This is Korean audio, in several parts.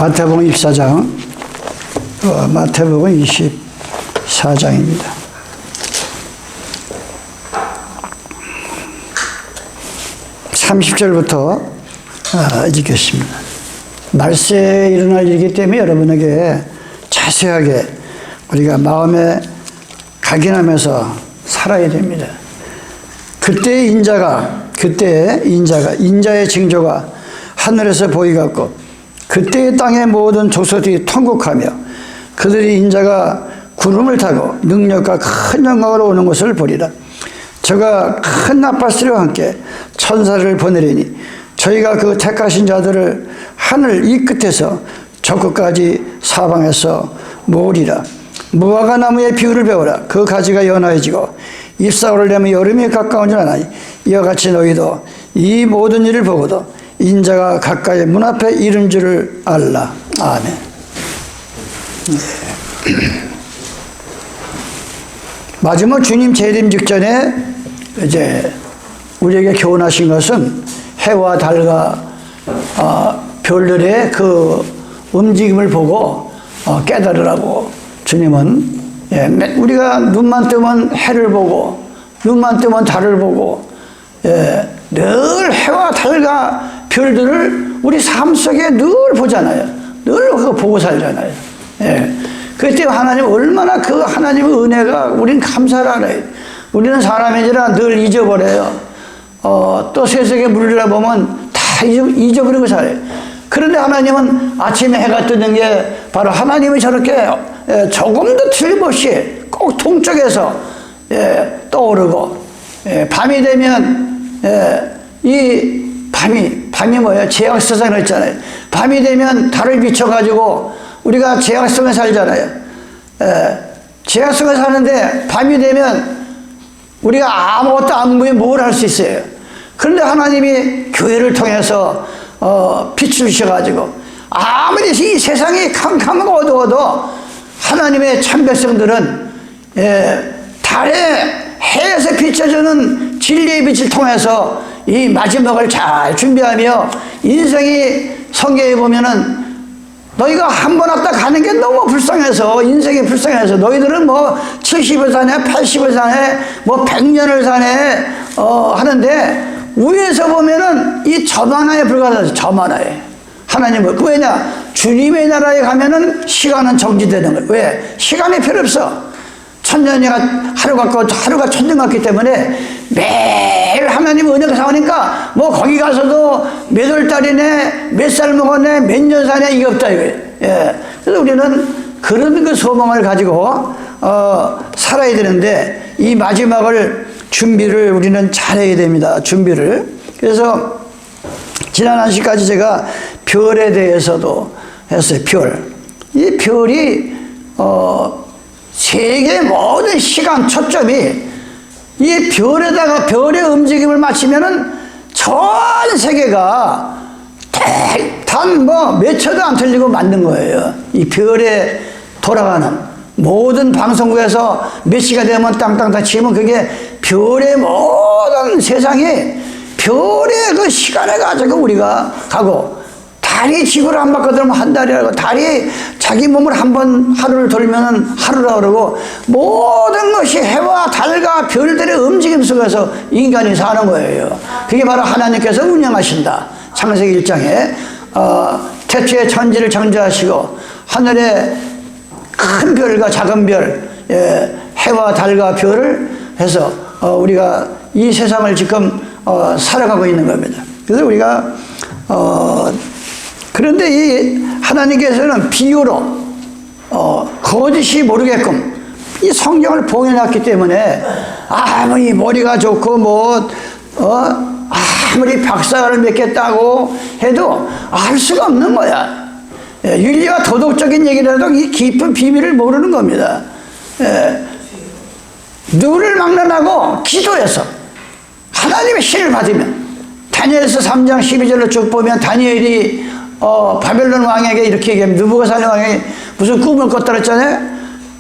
마태복음 24장, 마태복음 24장입니다. (30절부터) 읽겠습니다. 말세에 일어날 일이기 때문에 여러분에게 자세하게 우리가 마음에 각인하면서 살아야 됩니다. 그때의 인자의 징조가 하늘에서 보이갖고 그때의 땅의 모든 족속들이 통곡하며 그들이 인자가 구름을 타고 능력과 큰 영광으로 오는 것을 보리라. 저가 큰 나팔소리와 함께 천사를 보내리니 저희가 그 택하신 자들을 하늘 이 끝에서 저 끝까지 사방에서 모으리라. 무화과 나무의 비유를 배우라. 그 가지가 연하여지고 잎사귀를 내면 여름이 가까운 줄 아나니 이와 같이 너희도 이 모든 일을 보고도 인자가 가까이 문 앞에 이른 줄을 알라. 아멘. 마지막 주님 재림 직전에 이제 우리에게 교훈하신 것은 해와 달과 별들의 그 움직임을 보고 깨달으라고. 주님은 우리가 눈만 뜨면 해를 보고 눈만 뜨면 달을 보고 늘 해와 달과 별들을 우리 삶 속에 늘 보잖아요. 늘 그거 보고 살잖아요. 그때 하나님 얼마나 그 하나님의 은혜가 우린 감사를 알아요. 우리는 사람이지라 늘 잊어버려요. 또 세상에 물리다 보면 다 잊어버리고 살아요. 그런데 하나님은 아침에 해가 뜨는 게 바로 하나님이 저렇게 조금도 틀림없이 꼭 동쪽에서 떠오르고 밤이 되면 이 밤이 뭐예요? 제약세상에 있잖아요. 밤이 되면 달을 비춰가지고 우리가 제약성에 살잖아요. 제약성에 사는데 밤이 되면 우리가 아무것도 안 보이면 뭘 할 수 있어요? 그런데 하나님이 교회를 통해서 빛을 주셔가지고 아무리 이 세상이 캄캄하고 어두워도 하나님의 참백성들은 달에 해에서 비춰주는 진리의 빛을 통해서 이 마지막을 잘 준비하며 인생이 성경에 보면은 너희가 한 번 왔다 가는 게 너무 불쌍해서 인생이 불쌍해서 너희들은 뭐 70을 사네 80을 사네 뭐 100년을 사네 하는데 위에서 보면은 이 점 하나에 불과하다. 점 하나에 하나님은 그 왜냐 주님의 나라에 가면은 시간은 정지되는 거예요. 왜? 시간이 필요 없어. 천년이 하루 같고 하루가 천년 같기 때문에 매일 하나님 은혜가 사오니까 뭐 거기 가서도 몇 월 달이네 몇 살 먹었네 몇 년 사네 이게 없다 이거예요. 그래서 우리는 그런 그 소망을 가지고 살아야 되는데 이 마지막을 준비를 우리는 잘해야 됩니다. 준비를. 그래서 지난 한 시까지 제가 별에 대해서도 했어요. 별. 이 별이 세계 모든 시간 초점이 이 별에다가 별의 움직임을 맞추면은 전 세계가 단 뭐 몇 초도 안 틀리고 만든 거예요. 이 별에 돌아가는 모든 방송국에서 몇 시가 되면 땅땅땅 치면 그게 별의 모든 세상이 별의 그 시간을 가지고 우리가 가고 달이 지구를 한 바퀴 돌면 한 달이라고 달이 자기 몸을 한 번 하루를 돌면은 하루라고 그러고 모든 것이 해와 달과 별들의 움직임 속에서 인간이 사는 거예요. 그게 바로 하나님께서 운영하신다. 창세기 1장에 태초에 천지를 창조하시고 하늘에 큰 별과 작은 별 해와 달과 별을 해서 우리가 이 세상을 지금 살아가고 있는 겁니다. 그래서 우리가 그런데 이 하나님께서는 비유로 거짓이 모르게끔 이 성경을 봉해놨기 때문에 아무리 머리가 좋고 뭐 아무리 박사를 맺겠다고 해도 알 수가 없는 거야. 윤리와 도덕적인 얘기라도 이 깊은 비밀을 모르는 겁니다. 눈을 막론하고 기도해서 하나님의 신을 받으면 다니엘서 3장 12절로 쭉 보면 다니엘이 바벨론 왕에게 이렇게 얘기합니다. 느부갓네살 왕에게 무슨 꿈을 꿨다 그랬잖아요.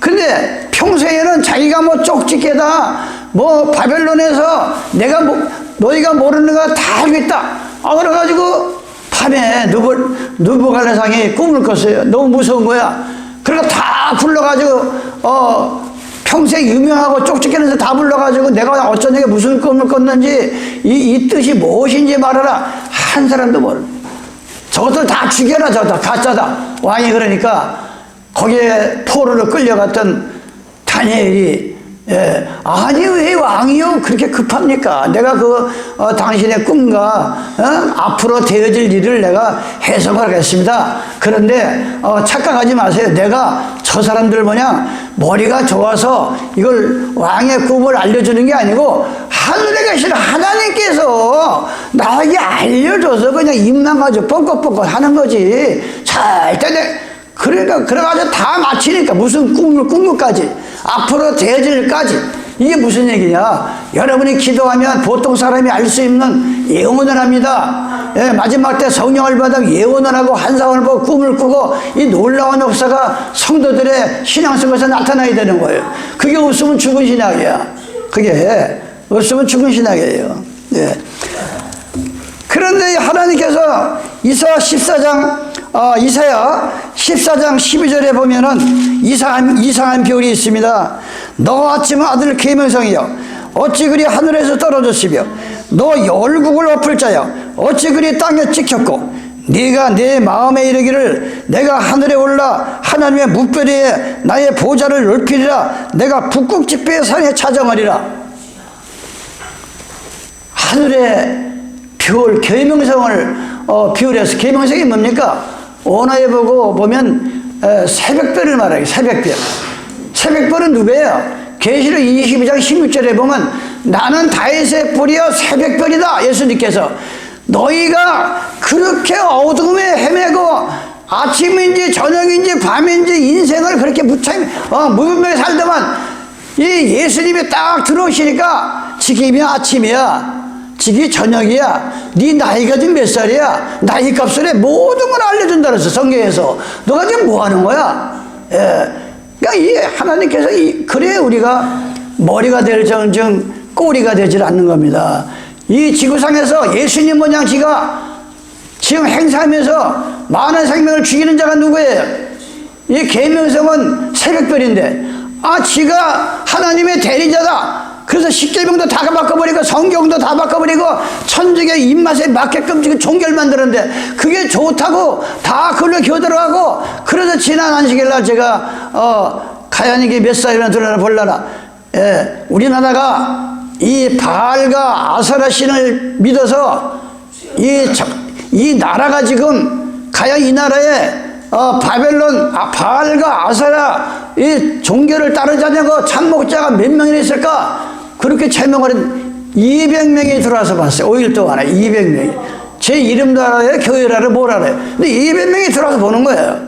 근데 평소에는 자기가 뭐 쪽집게다 뭐 바벨론에서 내가 너희가 모르는 거 다 알고 있다. 그래가지고 밤에 느부갓네살이 꿈을 꿨어요. 너무 무서운 거야. 그러니까 다 불러가지고 평생 유명하고 쪽집게에서 다 불러가지고 내가 어쩌냐게 무슨 꿈을 꿨는지 이 뜻이 무엇인지 말하라. 한 사람도 모르는. 저것들 다 죽여라. 저다 가짜다. 왕이 그러니까 거기에 포로로 끌려갔던 다니엘이 아니 왜 왕이요 그렇게 급합니까? 내가 당신의 꿈과 앞으로 되어질 일을 내가 해석을 하겠습니다. 그런데 착각하지 마세요. 내가 저 사람들 머리가 좋아서 이걸 왕의 꿈을 알려주는 게 아니고 하늘에 계신 하나님께서 나에게 알려줘서 그냥 입만 가지고 뻥긋뻥긋 하는 거지. 절대 그러니까 그래가지고 다 마치니까 무슨 꿈을 꾼 것까지 앞으로 되어질 일까지 이게 무슨 얘기냐. 여러분이 기도하면 보통 사람이 알 수 있는 예언을 합니다. 마지막 때 성령을 받아 예언을 하고 환상을 보고 꿈을 꾸고 이 놀라운 역사가 성도들의 신앙 속에서 나타나야 되는 거예요. 그게 없으면 죽은 신학이야. 그게 없으면 죽은 신학이에요. 그런데 하나님께서 이사야 14장 12절에 보면은 이상한 비율이 있습니다. 너 아침 아들 계명성이여 어찌 그리 하늘에서 떨어졌으며 너 열국을 엎을 자여 어찌 그리 땅에 찍혔고 네가 내 마음에 이르기를 내가 하늘에 올라 하나님의 묵배리에 나의 보좌를 넓히리라 내가 북극 지폐의 산에 찾아가리라. 하늘에 별 계명성을 비유해서 계명성이 뭡니까? 언어에 보면 새벽별을 말해요. 새벽별. 새벽별은 누구예요? 계시록 22장 16절에 보면 나는 다윗의 뿌리여 새벽별이다. 예수님께서 너희가 그렇게 어둠에 헤매고 아침인지 저녁인지 밤인지 인생을 그렇게 무분별하게 살다만 이 예수님이 딱 들어오시니까 지금이 아침이야. 지금 저녁이야. 네 나이가 지금 몇 살이야? 나이 값을 해. 모든 걸 알려준다 그랬어. 성경에서. 너가 지금 뭐 하는 거야? 그러니까 이 하나님께서 그래 우리가 머리가 될 정정 꼬리가 되질 않는 겁니다. 이 지구상에서 예수님 모양 지가 지금 행사하면서 많은 생명을 죽이는 자가 누구예요? 이 계명성은 새벽별인데 지가 하나님의 대리자다. 그래서 십계명도 다 바꿔버리고 성경도 다 바꿔버리고 천주교의 입맛에 맞게끔 지금 종교를 만드는데 그게 좋다고 다 그걸로 교들어가고 그래서 지난 안식일날 제가 가연이게 몇 살이나 들어나 볼라나 우리나라가 이 바알과 아세라 신을 믿어서 이 나라가 지금 가야 이 나라에 바벨론 바알과 아세라 이 종교를 따르자냐고 참목자가 몇 명이나 있을까? 그렇게 채명을 200명이 들어와서 봤어요. 5일 동안에 200명이. 제 이름도 알아요. 교회를 알아요. 뭘 알아요. 근데 200명이 들어와서 보는 거예요.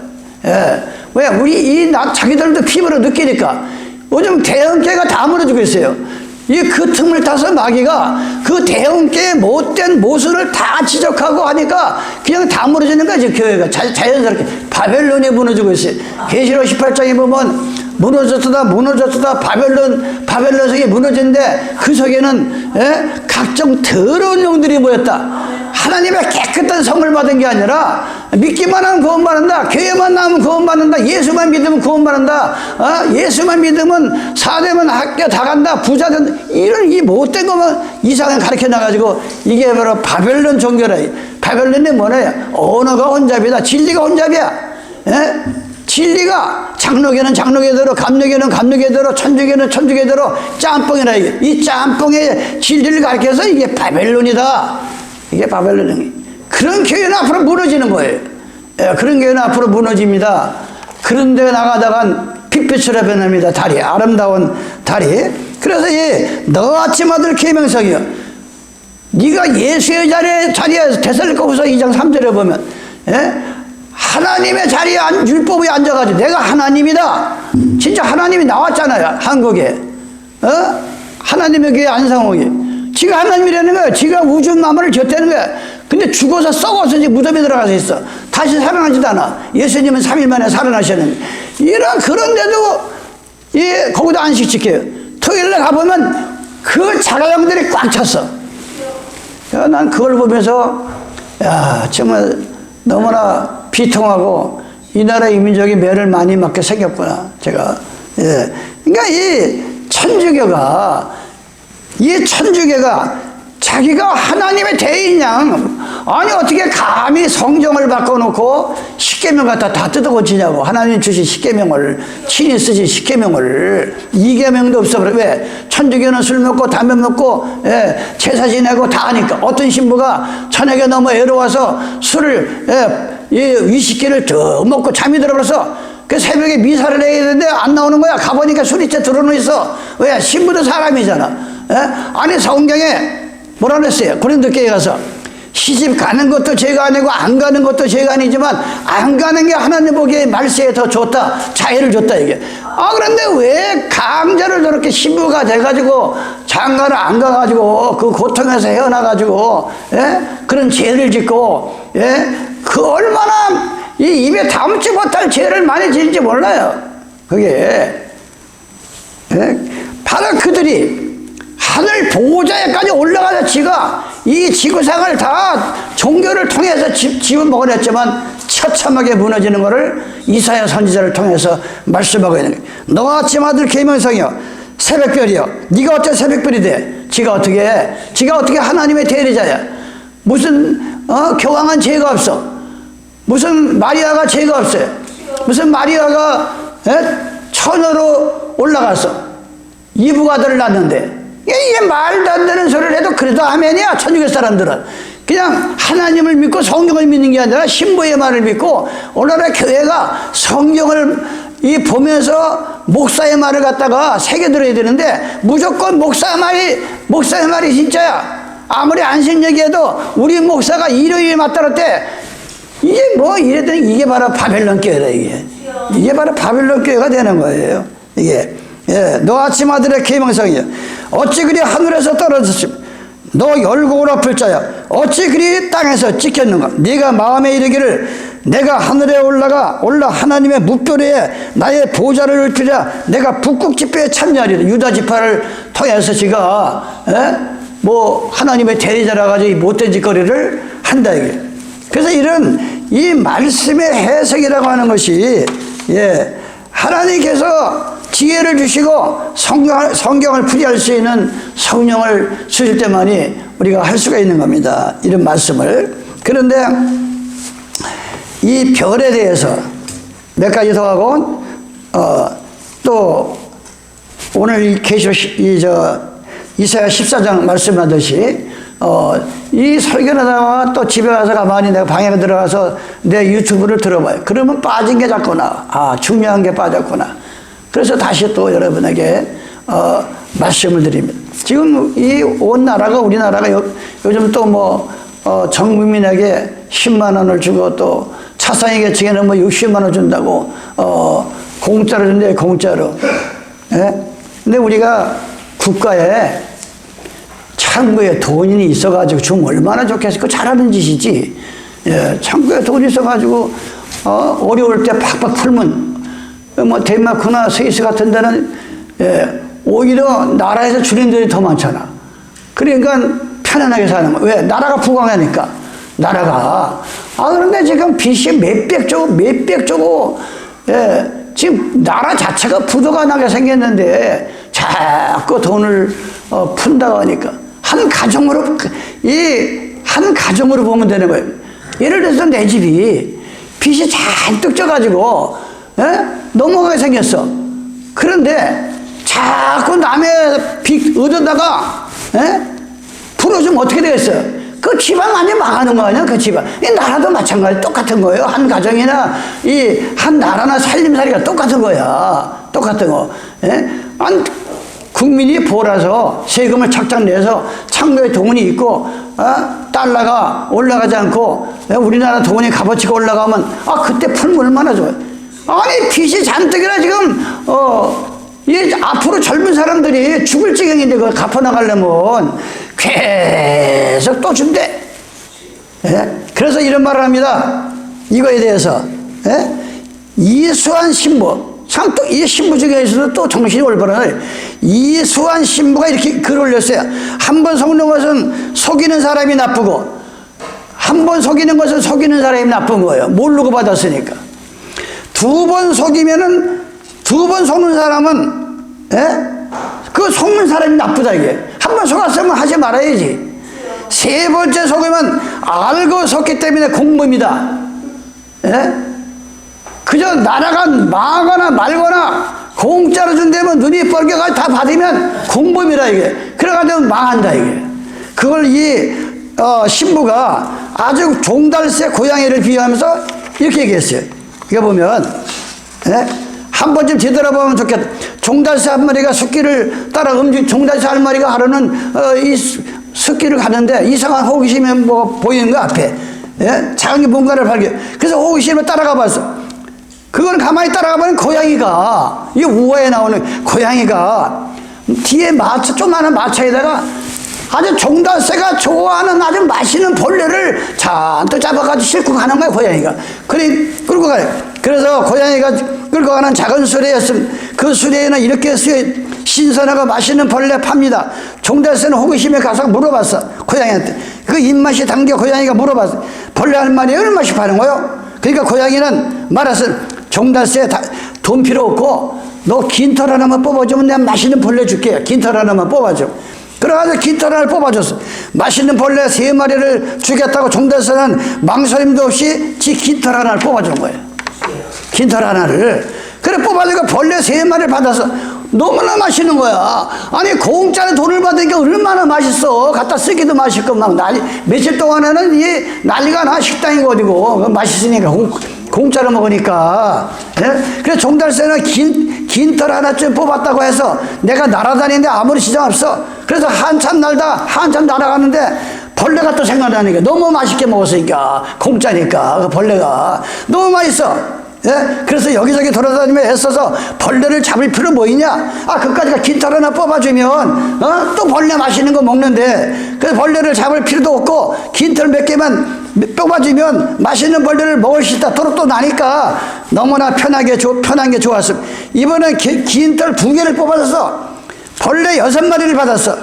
왜? 우리 자기들도 피부로 느끼니까. 요즘 대형교회가 다 무너지고 있어요. 그 틈을 타서 마귀가 그 대형교회의 못된 모순을 다 지적하고 하니까 그냥 다 무너지는 거지. 교회가 자연스럽게 바벨론이 무너지고 있어요. 계시록 18장에 보면 무너졌다 바벨론 성이 무너진데 그 속에는 각종 더러운 영들이 모였다. 하나님의 깨끗한 성을 받은 게 아니라 믿기만 하면 구원받는다. 교회만 나오면 구원받는다. 예수만 믿으면 구원받는다. 예수만 믿으면 사대면 학교 다 간다. 부자든 이런 이 못된 것만 이상하게 가르쳐 나가지고 이게 바로 바벨론 종교라. 바벨론이 뭐냐? 언어가 혼잡이다. 진리가 혼잡이야. 진리가 장로교는 장로교대로 감로교는 감로교대로 천주교는 천주교대로 짬뽕이라. 이 짬뽕의 진리를 가르쳐서 이게 바벨론이다. 이게 바벨론이. 그런 교회는 앞으로 무너지는 거예요. 그런 교회는 앞으로 무너집니다. 그런 데 나가다간 빛빛으로 변합니다. 달이 아름다운 달이. 그래서 너 아침 아들 계명성이여 네가 예수의 자리에 데살로니가후서 2장 3절에 보면 하나님의 자리에 율법에 앉아가지고 내가 하나님이다. 진짜 하나님이 나왔잖아요. 한국에. 하나님의 교회 안상옥에. 지가 하나님이라는 거야. 지가 우주 만물을 졌다는 거야. 근데 죽어서 썩어서 이제 무덤에 들어가서 있어. 다시 살아나지도 않아. 예수님은 3일 만에 살아나셨는데. 그런데도 거기도 안식 지켜요. 토요일날 가보면 그 자가용들이 꽉 찼어. 난 그걸 보면서 야, 정말 너무나 비통하고 이 나라 이민족이 매를 많이 맞게 생겼구나, 제가. 예. 그러니까 이 천주교가 자기가 하나님의 대인 양, 아니 어떻게 감히 성경을 바꿔놓고 십계명 갖다 다 뜯어고치냐고. 하나님 주신 십계명을, 친히 쓰신 십계명을, 이계명도 없어. 그래. 왜? 천주교는 술 먹고 담배 먹고, 예, 제사 지내고 다 하니까. 어떤 신부가 저녁에 너무 애로워서 술을, 위스키를 더 먹고 잠이 들어버려서 그 새벽에 미사를 해야 되는데 안 나오는 거야. 가보니까 술이째 들어놓여 있어. 왜? 신부도 사람이잖아. 예? 아니 성경에 뭐라 그랬어요? 고린도 교회 가서 시집 가는 것도 죄가 아니고 안 가는 것도 죄가 아니지만 안 가는 게 하나님 보기에 말세에 더 좋다, 자유를 줬다 이게. 그런데 왜 강제를 저렇게 신부가 돼가지고 장가를 안 가가지고 그 고통에서 헤어나가지고, 예? 그런 죄를 짓고, 예? 그 얼마나 이 입에 담지 못할 죄를 많이 지는지 몰라요. 그게, 예? 바로 그들이 하늘 보호자에까지 올라가서 지가 이 지구상을 다 종교를 통해서 집은 먹어냈지만 처참하게 무너지는 것을 이사야 선지자를 통해서 말씀하고 있는 거예요. 너와 아침 아들 계명성이여 새벽별이여, 네가 어째 새벽별이 돼? 지가 어떻게 하나님의 대리자야? 무슨 교황은 죄가 없어? 무슨 마리아가 죄가 없어요? 무슨 마리아가 처녀로 올라가서 이브가 아들을 낳는데, 이게 말도 안 되는 소리를 해도 그래도 아멘이야. 천주교 사람들은 그냥 하나님을 믿고 성경을 믿는 게 아니라 신부의 말을 믿고, 오늘날 교회가 성경을 보면서 목사의 말을 갖다가 새겨들어야 되는데 무조건 목사의 말이 진짜야. 아무리 안식 얘기해도 우리 목사가 일요일에 맞다를 이게 뭐 이랬더니 이게 바로 바벨론 교회다. 이게 바로 바벨론 교회가 되는 거예요. 이게. 예, 너 아침 아들의 계명성이여 어찌 그리 하늘에서 떨어졌으며 너 열국을 엎을 자야 어찌 그리 땅에서 찍혔는가. 네가 마음에 이르기를 내가 하늘에 올라 하나님의 묵도리에 나의 보좌를 읊으랴. 내가 북극 집회에 참여하리라. 유다 지파를 통해서 지가 하나님의 대리자라 가지고 못된 짓거리를 한다 이게. 그래서 이런 이 말씀의 해석이라고 하는 것이, 예, 하나님께서 지혜를 주시고 성경을 풀이할 수 있는 성령을 주실 때만이 우리가 할 수가 있는 겁니다. 이런 말씀을. 그런데 이 별에 대해서 몇 가지 더 하고, 또 오늘 이사야 14장 말씀하듯이 이 설교를 하다가 또 집에 가서 가만히 내가 방에 들어가서 내 유튜브를 들어봐요. 그러면 빠진 게 자꾸 나와. 중요한 게 빠졌구나. 그래서 다시 또 여러분에게 말씀을 드립니다. 지금 이 온 나라가, 우리나라가 요즘 또 전 국민에게 10만 원을 주고 또 차상위 계층에는 60만 원 준다고 공짜로 준대, 공짜로. 예? 근데 우리가 국가에 창구에 돈이 있어가지고 주면 얼마나 좋겠어. 그거 잘하는 짓이지. 예, 창구에 돈이 있어가지고 어려울 때 팍팍 풀면, 덴마크나 스위스 같은 데는, 예, 오히려 나라에서 주는 데이 더 많잖아. 그러니까 편안하게 사는 거야. 왜? 나라가 부강하니까. 나라가. 그런데 지금 빚이 몇백 조고, 예, 지금 나라 자체가 부도가 나게 생겼는데 자꾸 돈을 푼다고 하니까 한 가정으로 보면 되는 거예요. 예를 들어서 내 집이 빚이 잔뜩 져가지고, 예? 넘어가게 생겼어. 그런데 자꾸 남의 빚 얻어다가, 예? 풀어주면 어떻게 되겠어요? 그 집안 완전 망하는 거 아니야? 그 집안. 이 나라도 마찬가지 똑같은 거예요. 한 가정이나 한 나라나 살림살이가 똑같은 거야. 똑같은 거. 예? 국민이 보라서 세금을 착착 내서 창고에 돈이 있고, 달러가 올라가지 않고, 우리나라 돈이 값어치가 올라가면, 그때 풀면 얼마나 좋아요. 아니, 빚이 잔뜩이라 지금, 앞으로 젊은 사람들이 죽을 지경인데 그걸 갚아나가려면 계속 또 준대. 예? 그래서 이런 말을 합니다. 이거에 대해서. 예? 이수한 신부. 참 또 이 신부 중에서도 또 정신이 올바른 이수한 신부가 이렇게 글을 올렸어요. 한 번 속는 것은 속이는 사람이 나쁘고, 한 번 속이는 것은 속이는 사람이 나쁜 거예요. 모르고 받았으니까. 두 번 속이면은, 두 번 속는 사람은, 그 속는 사람이 나쁘다, 이게. 한 번 속았으면 하지 말아야지. 세 번째 속으면 알고 속기 때문에 공범이다. 그저 나라가 망하거나 말거나 공짜로 준다면 눈이 뻘개가 다 받으면 공범이라, 이게. 그래가지고 망한다, 이게. 그걸 신부가 아주 종달새 고양이를 비유하면서 이렇게 얘기했어요. 이거 보면, 한 번쯤 뒤돌아보면 좋겠다. 종달새 한 마리가 숫길을 따라 종달새 한 마리가 하루는 이 숫길을 가는데 이상한 호기심이 뭐 보이는 거 앞에. 작은 게 뭔가를 발견. 그래서 호기심을 따라가 봤어. 그걸 가만히 따라가 보면 고양이가, 이 우화에 나오는 고양이가 뒤에 조그마한 마차에다가 아주 종달새가 좋아하는 아주 맛있는 벌레를 잔뜩 잡아가지고 싣고 가는 거야, 고양이가. 끌고 가요. 그래서 고양이가 끌고 가는 작은 수레였으면 그 수레에는 이렇게 신선하고 맛있는 벌레 팝니다. 종달새는 호기심에 가서 물어봤어, 고양이한테. 그 입맛이 담겨 고양이가 물어봤어. 벌레 한 마리에 얼마씩 파는 거요? 그러니까 고양이는 말했어. 종달새 돈 필요 없고 너 긴털 하나만 뽑아주면 내가 맛있는 벌레 줄게. 긴털 하나만 뽑아줘. 그래가지고 긴털 하나를 뽑아줬어. 맛있는 벌레 3마리를 주겠다고 종달새는 망설임도 없이 지 긴털 하나를 뽑아준 거예요. 긴털 하나를. 그래 뽑아주니까 벌레 3마리를 받아서 너무나 맛있는 거야. 아니 공짜로 돈을 받은 게 얼마나 맛있어. 갖다 쓰기도 맛있고 막 며칠 동안에는 이 난리가 나. 식당이고 어디고 맛있으니까 공짜로 먹으니까. 그래서 종달새는 긴털 하나쯤 뽑았다고 해서 내가 날아다니는데 아무리 지장 없어. 그래서 한참 날아가는데 벌레가 또 생각나는 게 너무 맛있게 먹었으니까. 공짜니까 그 벌레가 너무 맛있어. 그래서 여기저기 돌아다니며 애써서 벌레를 잡을 필요 뭐 있냐? 그까지가 긴털 하나 뽑아주면 또 벌레 맛있는 거 먹는데, 그래서 벌레를 잡을 필요도 없고 긴털 몇 개만 뽑아주면 맛있는 벌레를 먹을 수 있다. 또 나니까 너무나 편한 게 좋았어. 이번엔 긴털 2개를 뽑아서 벌레 6마리를 받았어.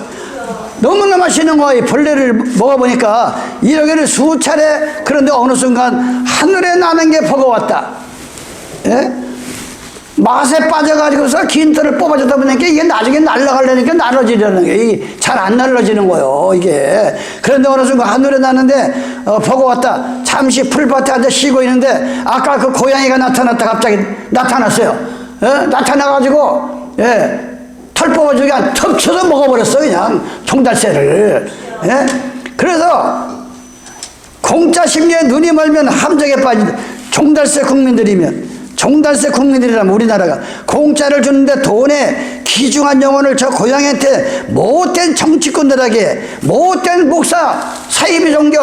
너무나 맛있는 거야. 이 벌레를 먹어보니까 이러기를 수차례. 그런데 어느 순간 하늘에 나는 게 버거웠다. 맛에 빠져가지고서 긴털을 뽑아주다 보니까 이게 나중에 날아가려니까 날아지려는 게, 이게 잘 안 날아지는 거예요, 이게. 그런데 어느 순간 하늘에 나는데 버거웠다. 잠시 풀밭에 앉아 쉬고 있는데 아까 그 고양이가 갑자기 나타났어요. 나타나가지고 털 뽑아주고 그냥 턱 쳐서 먹어버렸어, 그냥 종달새를. 그래서 공짜 심리에 눈이 멀면 함정에 빠진다. 종달새 국민들이라면 우리나라가 공짜를 주는데 돈에 귀중한 영혼을 저 고양이한테 못된 정치꾼들에게, 못된 목사, 사이비 종교,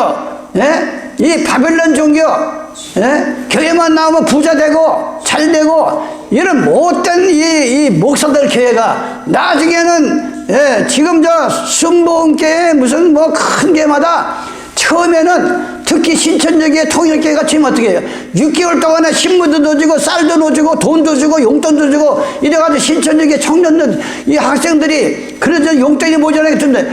이 바벨론 종교, 교회만 나오면 부자 되고 잘 되고 이런 못된 이 목사들 교회가 나중에는 지금 저 순복음교회 무슨 뭐 큰 교회마다 처음에는 특히 신천지교회 통일교회가 지금 어떻게 해요? 6개월 동안에 신문도 넣어주고 쌀도 넣어주고 돈도 주고 용돈도 주고 이래가지고 신천지교회 청년들, 이 학생들이 그래서 용돈이 모자라게 준대.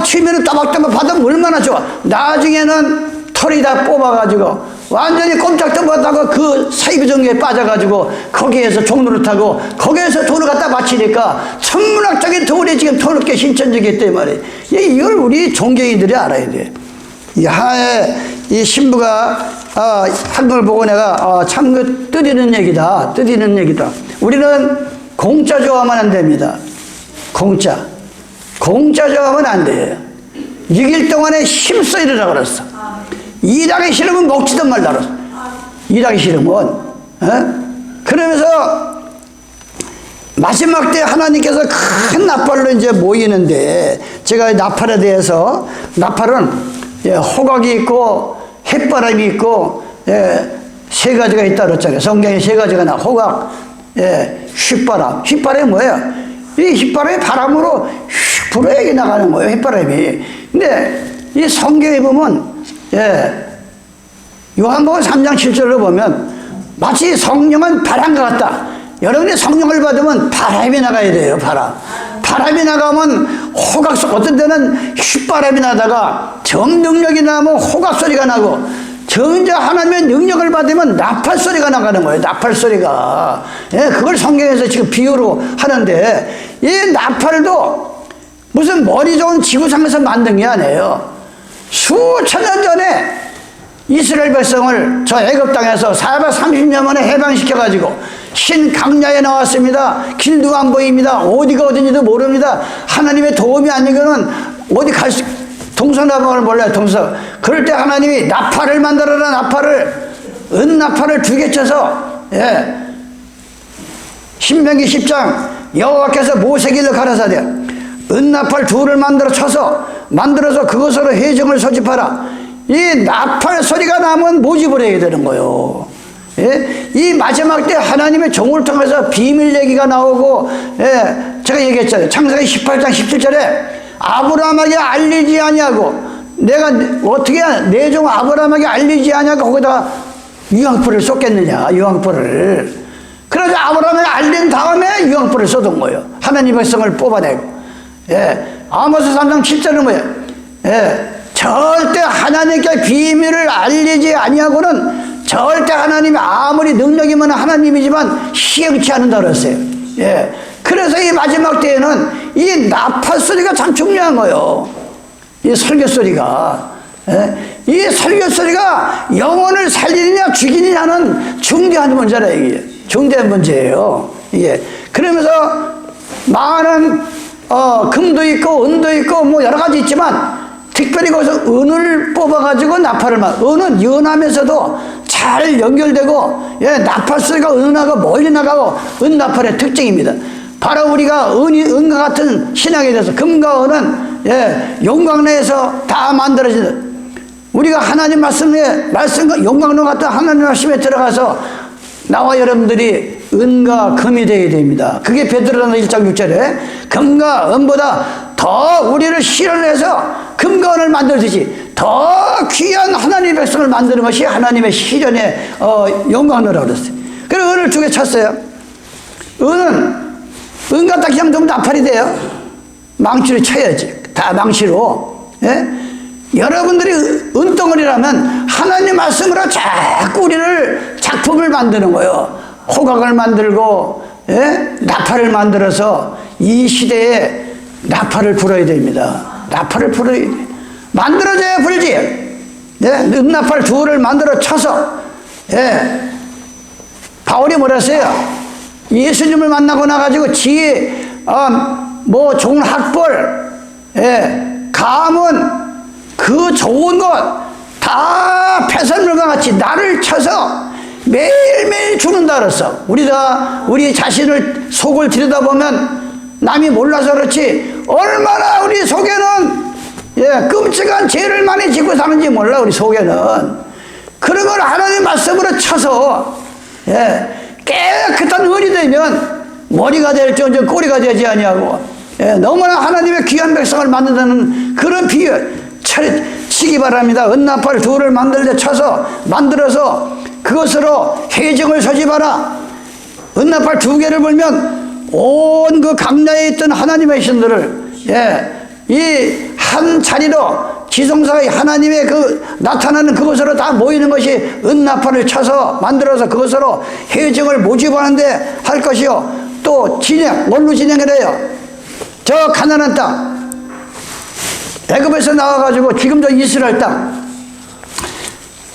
취미를 따박따박 받으면 얼마나 좋아. 나중에는 털이 다 뽑아가지고 완전히 꼼짝도 못하고 그 사이비종교에 빠져가지고 거기에서 종로를 타고 거기에서 돈을 갖다 바치니까 천문학적인 돈이 지금 통일교회 신천지교회 때문에 이걸 우리 종교인들이 알아야 돼. 이 하나의 이 신부가 한 걸 보고 내가 참 그 뜻있는 얘기다. 우리는 공짜 좋아하면 안 됩니다. 공짜 좋아하면 안 돼요. 6일 동안에 힘써 일하라 그랬어. 일하기 싫으면 먹지도 말라 그랬어. 일하기 싫으면. 그러면서 마지막 때 하나님께서 큰 나팔로 이제 모이는데, 제가 나팔에 대해서, 나팔은 호각이 있고 햇바람이 있고 3가지가 있다 그랬잖아요. 성경에 3가지가 나. 호각, 휘바람. 휘바람이 뭐예요? 이 휘바람이 바람으로 휙 불어야게 나가는 거예요, 휘바람이. 근데 이 성경에 보면 요한복음 3장 7절을 보면 마치 성령은 바람과 같다. 여러분이 성령을 받으면 바람이 나가야 돼요. 바람이 나가면 어떤 때는 휘바람이 나다가 정능력이 나면 호각 소리가 나고, 정작 하나님의 능력을 받으면 나팔 소리가 나가는 거예요. 나팔 소리가. 예, 그걸 성경에서 지금 비유로 하는데, 이 나팔도 무슨 머리 좋은 지구상에서 만든 게 아니에요. 수천 년 전에 이스라엘 백성을 저 애굽 땅에서 430년 만에 해방시켜가지고 신강야에 나왔습니다. 길도 안 보입니다. 어디가 어딘지도 모릅니다. 하나님의 도움이 아니고는 어디 갈 수, 동서나방을 몰라요. 그럴 때 하나님이 나팔을 만들어라. 나팔을, 은나팔을 2개 쳐서, 예, 신명기 10장 여호와께서 모세에게 가라사대 은나팔 2를 만들어서 그것으로 회정을 소집하라. 이 나팔 소리가 나면 모집을 해야 되는 거예요. 예? 이 마지막 때 하나님의 종을 통해서 비밀 얘기가 나오고, 예, 제가 얘기했잖아요. 창세기 18장 17절에 아브라함에게 알리지 아니하고, 내가 어떻게 내 종 아브라함에게 알리지 아니하고 거기다가 유황불을 쏟겠느냐, 유황불을. 그래서 아브라함에게 알린 다음에 유황불을 쏟은 거예요. 하나님의 백성을 뽑아내고. 예, 아모스 3장 7절은 뭐예요? 예, 절대 하나님께 비밀을 알리지 아니하고는 절대 하나님이 아무리 능력이 많은 하나님이지만 시행치 않는다 그랬어요. 예, 그래서 이 마지막 때에는 이 나팔 소리가 참 중요한 거예요. 이 설교 소리가. 예, 이 설교 소리가 영혼을 살리느냐 죽이느냐는 중대한 문제라 이게. 중대한 문제예요. 이게. 그러면서 많은 금도 있고 은도 있고 뭐 여러 가지 있지만 특별히 거기서 은을 뽑아가지고 나팔을 은은 연하면서도 잘 연결되고, 예, 나팔 소리가 은하고 멀리 나가고 은나팔의 특징입니다. 바로 우리가 은과 같은 신앙에 대해서 금과 은은, 예, 용광로에서 다 만들어지는, 우리가 하나님 말씀과 용광로 같은 하나님 말씀에 들어가서 나와 여러분들이 은과 금이 되어야 됩니다. 그게 베드로전서 1장 6절에 금과 은보다 더 우리를 실현해서 금과 은을 만들듯이 더 귀한 하나님의 백성을 만드는 것이 하나님의 실현의 영광로라고 그랬어요. 그래서 은을 2개 쳤어요. 은 갖다 그냥 좀 나팔이 돼요. 망치로 쳐야지. 다 망치로. 예? 여러분들이 은덩어리라면 하나님 말씀으로 자꾸 우리를 작품을 만드는 거예요. 호각을 만들고, 예? 나팔을 만들어서 이 시대에 나팔을 불어야 됩니다. 나팔을 불어야 돼. 만들어져야 불지. 예? 은나팔 2를 만들어 쳐서, 예, 바울이 뭐라 했어요? 예수님을 만나고 나가지고 지혜, 뭐 좋은 학벌, 예, 가문, 그 좋은 것 다 폐설물과 같이 나를 쳐서 매일매일 죽는다 그랬어. 우리 자신을 속을 들여다보면 남이 몰라서 그렇지 얼마나 우리 속에는, 예, 끔찍한 죄를 많이 짓고 사는지 몰라. 우리 속에는 그런 걸 하나님 말씀으로 쳐서, 예, 깨끗한 은이 되면 머리가 될지언정 꼬리가 되지 아니하고, 예, 너무나 하나님의 귀한 백성을 만든다는 그런 비유 치기 바랍니다. 은나팔 2를 만들어서 그것으로 회정을 소집하라. 은나팔 2개를 불면 온 그 강야에 있던 하나님의 신들을, 예, 이 한 자리로 지성사의 하나님의 그 나타나는 그것으로 다 모이는 것이 은나팔을 쳐서 만들어서 그것으로 회정을 모집하는데 할 것이요. 또 뭘로 진행을 해요? 저 가나안 땅, 애굽에서 나와가지고 지금도 이스라엘 땅,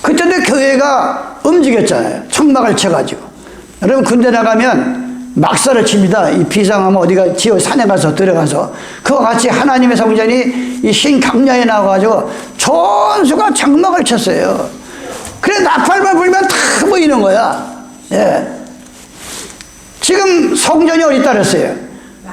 그때도 교회가 움직였잖아요. 청막을 쳐가지고. 여러분 군대 나가면 막사를 칩니다. 이 비상하면 어디가 지어 산에 가서 들어가서 그와 같이 하나님의 성전이 이 신강야에 나와가지고 전수가 장막을 쳤어요. 그래 나팔만 불면 다 보이는 거야. 예. 지금 성전이 어디 따랐어요?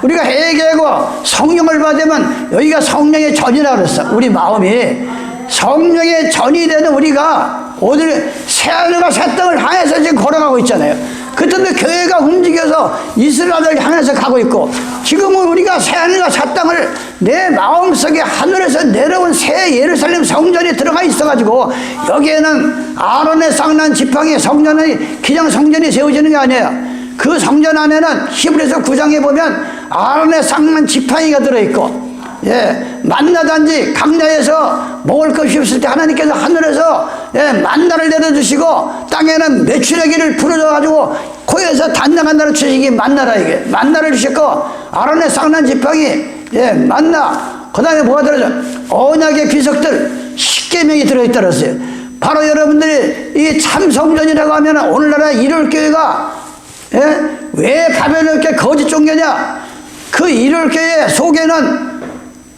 우리가 회개하고 성령을 받으면 여기가 성령의 전이라고 그랬어. 우리 마음이 성령의 전이 되는 우리가 오늘 새하늘과 새 땅을 향해서 지금 걸어가고 있잖아요. 그때도 교회가 움직여서 이스라엘을 향해서 가고 있고, 지금은 우리가 새하늘과 새 땅을 내 마음속에 하늘에서 내려온 새 예루살렘 성전에 들어가 있어가지고, 여기에는 아론의 쌍난 지팡이 성전이 그냥 성전이 세워지는 게 아니에요. 그 성전 안에는 히브리서 9장에 보면 아론의 쌍난 지팡이가 들어있고, 예, 만나단지 강야에서 먹을 것이 없을 때 하나님께서 하늘에서 예, 만나를 내려주시고 땅에는 메추라기를 풀어줘가지고 코에서 단장한다는 주식이 만나라. 이게 만나를 주셨고, 아론의 쌍난 지팡이, 예, 만나, 그 다음에 뭐가 들어져? 언약의 비석들 10계명이 들어있더랬어요. 바로 여러분들이 이 참성전이라고 하면 오늘날의 일요일교회가, 예, 왜 바벨론교회 거짓 종교냐? 그 일요일교회 속에는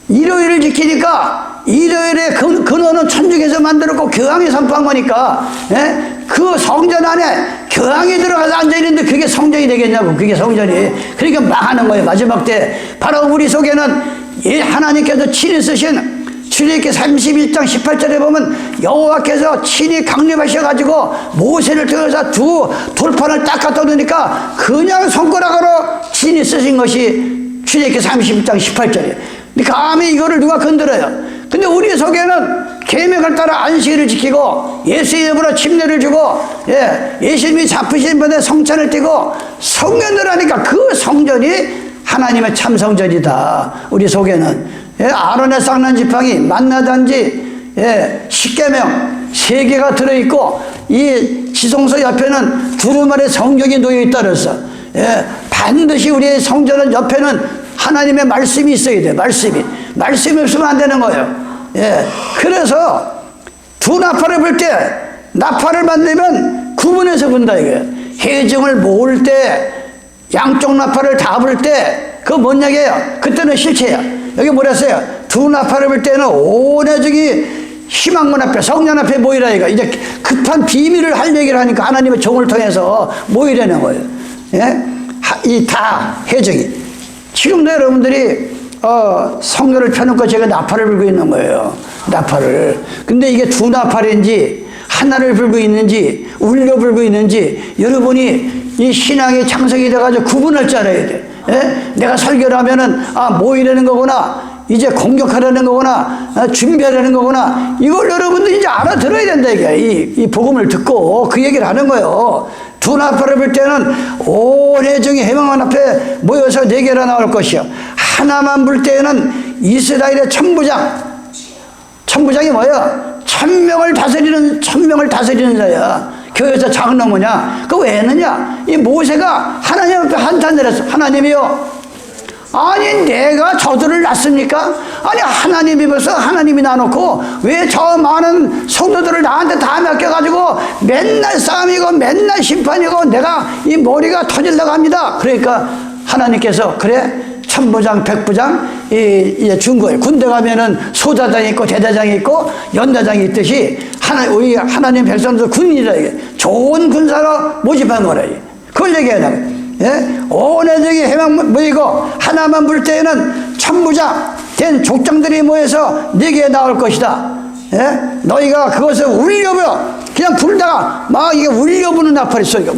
일요일을 지키니까 일요일의 근원은 천주교에서 만들었고 교황이 선포한 거니까, 예? 그 성전 안에 교황이 들어가서 앉아있는데 그게 성전이 되겠냐고. 그게 성전이. 그러니까 망하는 거예요. 마지막 때 바로 우리 속에는 하나님께서 친히 쓰신 출애굽기 31장 18절에 보면 여호와께서 친히 강림하셔가지고 모세를 통해서 두 돌판을 딱 갖다 놓으니까 그냥 손가락으로 친히 쓰신 것이 출애굽기 31장 18절이에요. 감히 이거를 누가 건드려요? 근데 우리 속에는 계명을 따라 안식일을 지키고 예수 이름으로 침례를 주고, 예, 예수님이 잡히신 분의 성찬을 띠고 성전을 하니까 그 성전이 하나님의 참성전이다. 우리 속에는, 예, 아론의 쌍난 지팡이, 만나단지, 예, 십계명 3개가 들어있고 이 지성소 옆에는 두루마리 성경이 놓여있다 그랬어. 예, 반드시 우리의 성전은 옆에는 하나님의 말씀이 있어야 돼. 말씀이 없으면 안 되는 거예요. 예, 그래서 두 나팔을 불 때, 나팔을 만들면 구분해서 분다 이게. 회중을 모을 때 양쪽 나팔을 다 불 때 그거 뭔 얘기예요? 그때는 실체야. 여기 뭐랬어요? 두 나팔을 불 때는 온 회중이 희망문 앞에, 성전 앞에 모이라 이거. 이제 급한 비밀을 할 얘기를 하니까 하나님의 종을 통해서 모이라는 거예요. 예? 이 다 회중이. 지금도 여러분들이 성전을 펴놓고 제가 나팔을 불고 있는 거예요. 나팔을. 근데 이게 두 나팔인지 하나를 불고 있는지 울려 불고 있는지 여러분이 이 신앙이 창성이 돼가지고 구분할 줄 알아야 돼. 예? 내가 설교를 하면은 모이라는 거구나, 이제 공격하려는 거구나, 준비하려는 거구나, 이걸 여러분들이 이제 알아들어야 된다 이게. 이 복음을 듣고 그 얘기를 하는 거예요. 두 나팔을 불 때는 온 회중이 해망원 앞에 모여서 4개나 나올 것이요. 하나만 불 때에는 이스라엘의 천부장이 뭐야? 1000명을 다스리는 자야. 교회에서 장로무냐? 그 왜 했느냐? 이 모세가 하나님 앞에 한탄 내렸어. 하나님이요, 아니 내가 저들을 낳습니까? 아니 하나님이 벌써 하나님이 나놓고 왜 저 많은 성도들을 나한테 다 맡겨가지고 맨날 싸움이고 맨날 심판이고 내가 이 머리가 터질라고 합니다. 그러니까 하나님께서 그래, 천부장 백부장 이제 준 거예요. 군대 가면은 소대장이 있고 대대장이 있고 연대장이 있듯이 우리 하나님 백성들 군인이라 이게 좋은 군사로 모집한 거라. 그걸 얘기하냐고. 예? 온 회중이 해망 모이고 하나만 불 때에는 천부장 된 족장들이 모여서 4개 나올 것이다. 예? 너희가 그것을 울려불어. 그냥 불다가 막 이게 울려부는 나팔이 있어. 이게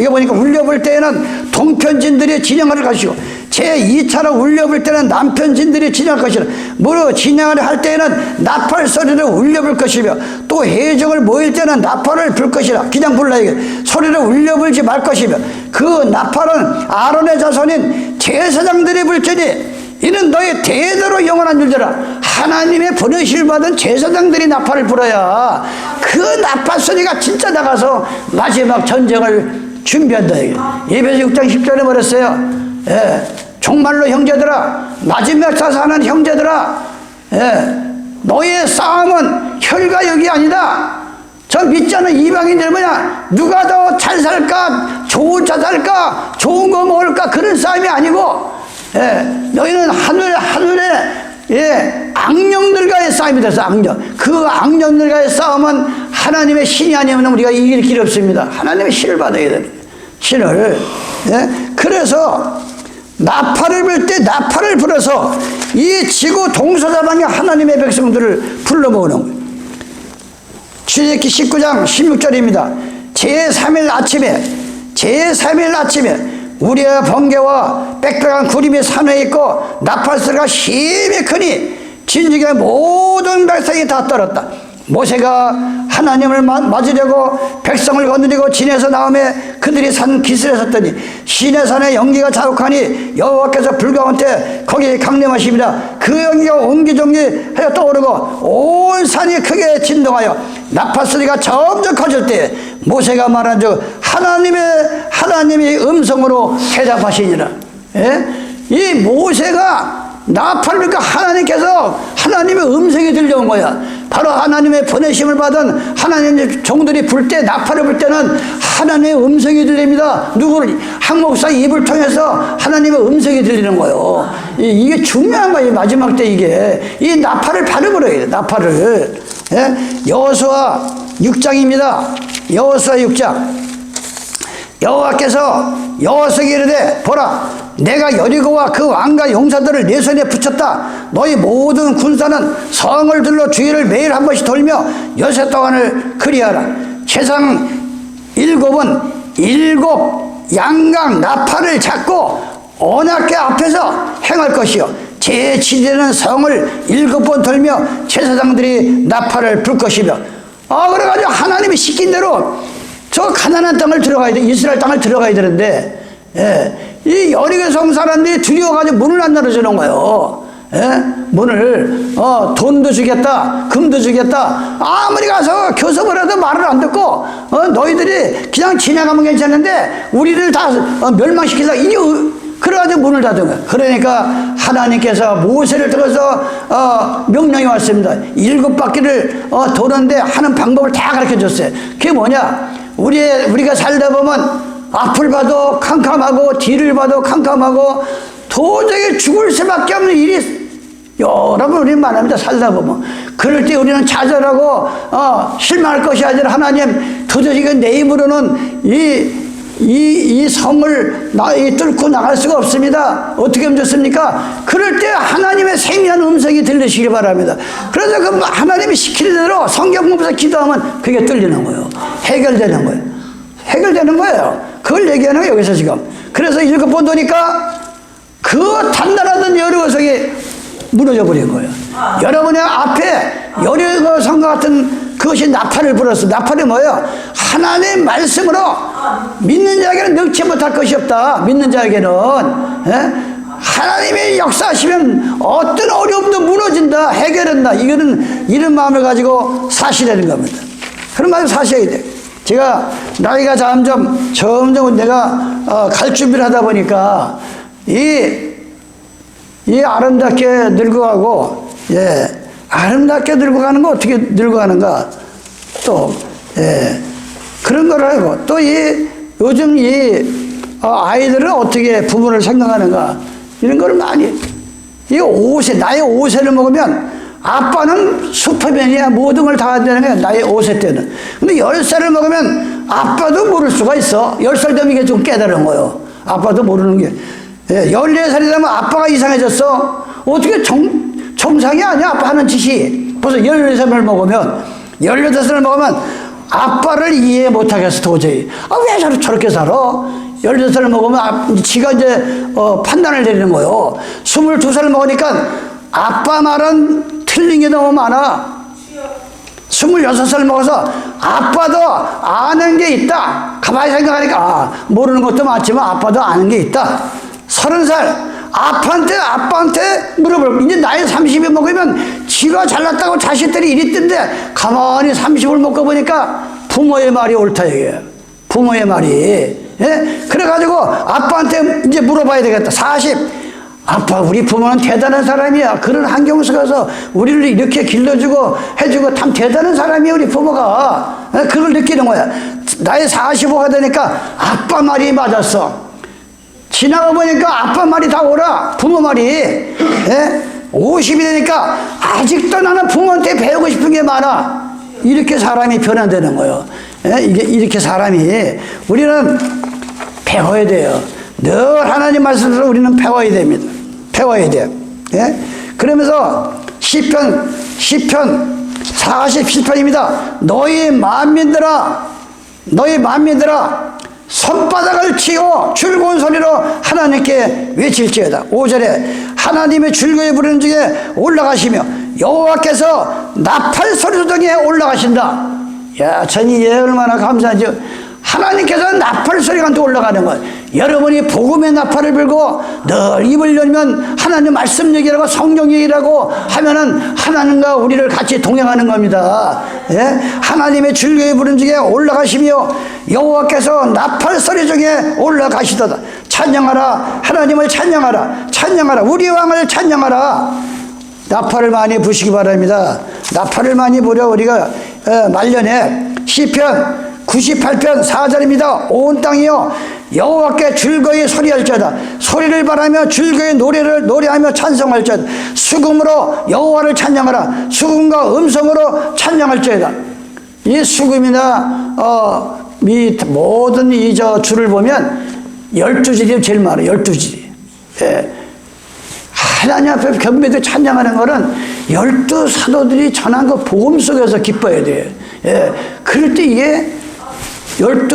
보니까 울려불 때에는 동편진들이 진영을 가시고 제2차로 울려불 때는 남편진들이 진영할 것이라. 무릇 진영을 할 때에는 나팔 소리를 울려불 것이며 또 회중을 모일 때는 나팔을 불 것이라. 그냥 불라 이게. 소리를 울려불지 말 것이며 그 나팔은 아론의 자손인 제사장들이 불지니 이는 너희 대대로 영원한 줄들아. 하나님의 보내실 받은 제사장들이 나팔을 불어야 그 나팔 소리가 진짜 나가서 마지막 전쟁을 준비한다. 예배서 6장 10절에 말했어요. 예, 정말로 형제들아, 마지막 사사하는 형제들아, 예, 너의 싸움은 혈과 육이 아니다. 저 믿지 않는 이방인들 뭐냐, 누가 더 잘 살까, 좋은 차 살까, 좋은 거 먹을까, 그런 싸움이 아니고, 예, 너희는 하늘에 예, 악령들과의 싸움이 돼서 악령. 그 악령들과의 싸움은 하나님의 신이 아니면 우리가 이길 길이 없습니다. 하나님의 신을 받아야 됩니다. 신을. 예? 그래서 나팔을 불 때 나팔을 불어서 이 지구 동서사방의 하나님의 백성들을 불러 모으는 거예요. 출애굽기 19장 16절입니다. 제3일 아침에 우리의 번개와 빽빽한 구름이 산에 있고 나팔소리가 심히 크니 진즉에 모든 백성이 다 떨었다. 모세가 하나님을 맞으려고 백성을 거느리고 진에서 나오매 그들이 산 기슬에 섰더니 시내 산에 연기가 자욱하니 여호와께서 불가운데 거기에 강림하십니다. 그 연기가 옹기종기하여 떠오르고 온 산이 크게 진동하여 나팔 소리가 점점 커질 때 모세가 말한 즉 하나님의 음성으로 대답하시니라. 예? 이 모세가 나팔을 하나님께서 하나님의 음성이 들려온 거야. 바로 하나님의 보내심을 받은 하나님의 종들이 불 때, 나팔을 불 때는 하나님의 음성이 들립니다. 누구를? 한 목사 입을 통해서 하나님의 음성이 들리는 거예요. 이게 중요한 거예요. 마지막 때 이게 이 나팔을 받아버려야 돼. 나팔을. 예? 여호수아 6장입니다. 여호수아 6장. 여호와께서 여호수아에게 이르되 보라 내가 여리고와 그 왕과 용사들을 내 손에 붙였다. 너희 모든 군사는 성을 둘러 주위를 매일 한 번씩 돌며 여섯 동안을 그리하라. 제상 7은 7 양강 나팔을 잡고 언약궤 앞에서 행할 것이요 제7일에는 성을 7번 돌며 제사장들이 나팔을 불 것이며 그래가지고 하나님이 시킨 대로 저 가나안 땅을 들어가야 돼. 이스라엘 땅을 들어가야 되는데, 이 여리고 성 사람들이 두려워가지고 문을 안 열어주는 거예요. 문을, 돈도 주겠다, 금도 주겠다. 아무리 가서 교섭을 해도 말을 안 듣고, 너희들이 그냥 지나가면 괜찮은데, 우리를 다 멸망시키려고 그래가지고 문을 닫은 거예요. 그러니까 하나님께서 모세를 통해서 명령이 왔습니다. 7바퀴를 도는데 하는 방법을 다 가르쳐 줬어요. 그게 뭐냐? 우리가 살다 보면 앞을 봐도 캄캄하고 뒤를 봐도 캄캄하고 도저히 죽을 수밖에 없는 일이 여러 번 우리는 많습니다. 살다 보면. 그럴 때 우리는 좌절하고 실망할 것이 아니라 하나님 도저히 내 힘으로는 이 성을 뚫고 나갈 수가 없습니다. 어떻게 하면 좋습니까? 그럴 때 하나님의 세미한 음성이 들리시기 바랍니다. 그래서 그 하나님이 시키는 대로 성경 보면서 기도하면 그게 뚫리는 거예요. 해결되는 거예요. 해결되는 거예요. 그걸 얘기하는 거예요, 여기서 지금. 그래서 7번 도니까 그 단단하던 여리고성이 무너져 버린 거예요. 여러분의 앞에 여리고성과 같은 그것이 나팔을 불었어. 나팔이 뭐예요? 하나님의 말씀으로 믿는 자에게는 능치 못할 것이 없다. 믿는 자에게는 하나님의 역사하시면 어떤 어려움도 무너진다, 해결한다. 이런 마음을 가지고 사시라는 겁니다. 그런 마음을 사셔야 돼. 제가 나이가 점점 내가 갈 준비를 하다 보니까 이 아름답게 늙어가고, 아름답게 늙어가는 거 어떻게 늙어가는가? 또, 그런 걸 하고, 또 요즘 아이들은 어떻게 부모를 생각하는가? 이런 걸 많이, 나이 5세를 먹으면 아빠는 슈퍼맨이야. 모든 걸 다 한다는 거야. 나이 5세 때는. 근데 10살을 먹으면 아빠도 모를 수가 있어. 10살 되면 이게 좀 깨달은 거예요. 아빠도 모르는 게. 14살이 되면 아빠가 이상해졌어. 어떻게 정상이 아니야. 아빠 하는 짓이. 벌써 14살을 먹으면, 18살을 먹으면 아빠를 이해 못하겠어, 도저히. 왜 저렇게 살아? 18살을 먹으면 지가 이제 판단을 내리는 거예요. 22살을 먹으니까 아빠 말은 틀린 게 너무 많아. 26살 먹어서 아빠도 아는 게 있다. 가만히 생각하니까 모르는 것도 많지만 아빠도 아는 게 있다. 30살 아빠한테 물어볼. 이제 나이 30이 먹으면 지가 잘났다고 자식들이 이랬던데 가만히 30을 먹고 보니까 부모의 말이 옳다 이게. 부모의 말이. 그래가지고 아빠한테 이제 물어봐야 되겠다. 40. 아빠, 우리 부모는 대단한 사람이야. 그런 환경 속에서 우리를 이렇게 길러주고 해주고 참 대단한 사람이야, 우리 부모가. 그걸 느끼는 거야. 나이 45가 되니까 아빠 말이 맞았어. 지나가 보니까 아빠 말이 다 옳아. 부모 말이. 50이 되니까 아직도 나는 부모한테 배우고 싶은 게 많아. 이렇게 사람이 변화되는 거예요. 이렇게 사람이. 우리는 배워야 돼요. 늘 하나님 말씀으로 우리는 배워야 됩니다. 배워야 돼요. 그러면서 시편 47편입니다. 너희 만민들아 손바닥을 치고 즐거운 소리로 하나님께 외칠지어다. 5절에 하나님의 즐거이 부르는 중에 올라가시며 여호와께서 나팔 소리 중에 올라가신다. 야, 전이 얼마나 감사하죠. 하나님께서 나팔 소리가 또 올라가는 거예요. 여러분이 복음의 나팔을 불고 늘 입을 열면 하나님 말씀 얘기라고 성경 얘기라고 하면은 하나님과 우리를 같이 동행하는 겁니다. 예? 하나님의 즐거이 부름 중에 올라가시며 여호와께서 나팔 소리 중에 올라가시도다. 찬양하라. 하나님을 찬양하라. 찬양하라. 우리 왕을 찬양하라. 나팔을 많이 부시기 바랍니다. 나팔을 많이 부려 우리가 말년에 시편 98편 4절입니다. 온 땅이여 여호와께 즐거이 소리할지어다. 소리를 바라며 즐거이 노래하며 찬송할지어다. 수금으로 여호와를 찬양하라. 수금과 음성으로 찬양할지어다. 이 수금이나 이 모든 이 줄을 보면 12줄이 제일 많아요. 12줄이. 예. 하나님 앞에 경배도 찬양하는 거는 12사도들이 전한 그 복음 속에서 기뻐야 돼요. 예. 그럴 때 이게 12,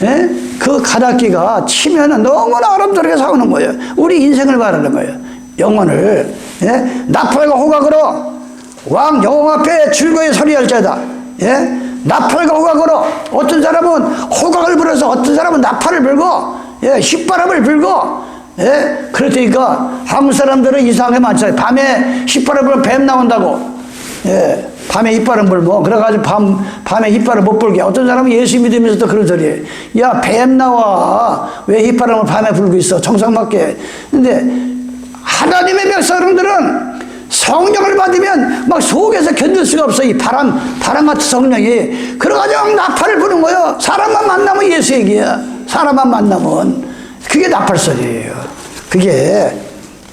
예? 그 가닥기가 치면은 너무나 아름답게 사오는 거예요. 우리 인생을 말하는 거예요. 영혼을. 예? 나팔과 호각으로 왕 여호와 앞에 즐거이 소리할지어다. 예? 나팔과 호각으로 어떤 사람은 호각을 불어서 어떤 사람은 나팔을 불고, 예? 휘바람을 불고, 예? 그렇다니까 한국 사람들은 이상하게 많잖아요. 밤에 휘바람 불면 뱀 나온다고. 예. 밤에 이빨은 불고 그래가지고 밤에 이빨을 못 불게. 어떤 사람은 예수 믿으면서도 그런 소리예요. 야, 뱀 나와. 왜 이빨을 밤에 불고 있어? 정상밖에. 근데 하나님의 백성들은 성령을 받으면 막 속에서 견딜 수가 없어. 이 바람 같은 성령이. 그래가지고 나팔을 부는 거예요. 사람만 만나면 예수 얘기야. 사람만 만나면. 그게 나팔 소리예요. 그게.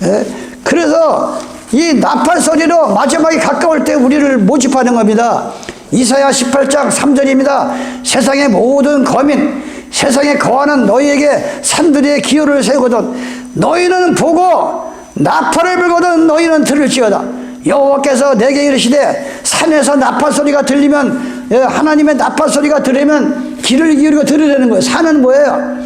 예? 그래서 이 나팔 소리로 마지막에 가까울 때 우리를 모집하는 겁니다. 이사야 18장 3절입니다. 세상의 모든 거민, 세상에 거하는 너희에게 산들의 기호를 세우거든 너희는 보고 나팔을 불거든 너희는 들을지어다. 여호와께서 내게 이르시되 산에서 나팔 소리가 들리면, 하나님의 나팔 소리가 들으면 귀를 기울이고 들으라는 거예요. 산은 뭐예요?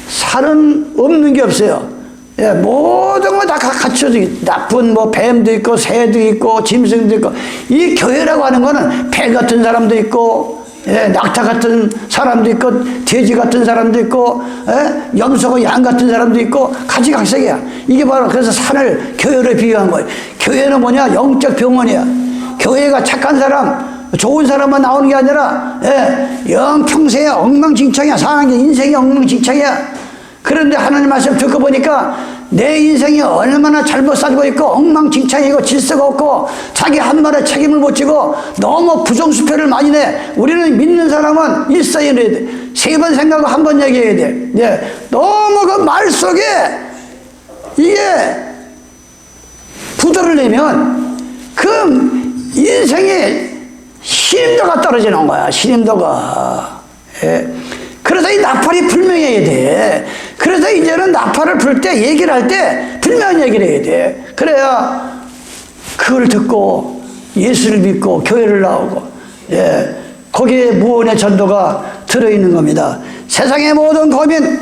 산은 없는 게 없어요. 예, 모든 거 다 갖춰져 있고, 나쁜 뱀도 있고, 새도 있고, 짐승도 있고, 이 교회라고 하는 거는 배 같은 사람도 있고, 예, 낙타 같은 사람도 있고, 돼지 같은 사람도 있고, 예, 염소고 양 같은 사람도 있고, 가지각색이야. 이게 바로 그래서 산을 교회로 비유한 거예요. 교회는 뭐냐? 영적 병원이야. 교회가 착한 사람, 좋은 사람만 나오는 게 아니라, 예, 영평생에 엉망진창이야. 사는 게 인생이 엉망진창이야. 그런데 하나님 말씀 듣고 보니까 내 인생이 얼마나 잘못 살고 있고 엉망진창이고 질서가 없고 자기 한 말에 책임을 못 지고 너무 부정수표를 많이 내. 우리는 믿는 사람은 일사해야 돼. 3번 생각하고 한 번 얘기해야 돼. 예. 너무 그 말 속에 이게 부도를 내면 그 인생의 신임도가 떨어지는 거야. 신임도가. 예. 그래서 이 나팔이 분명해야 돼. 그래서 이제는 나팔을 불 때 얘기를 할 때 분명한 얘기를 해야 돼. 그래야 그걸 듣고 예수를 믿고 교회를 나오고, 예, 거기에 무언의 전도가 들어있는 겁니다. 세상의 모든 거민,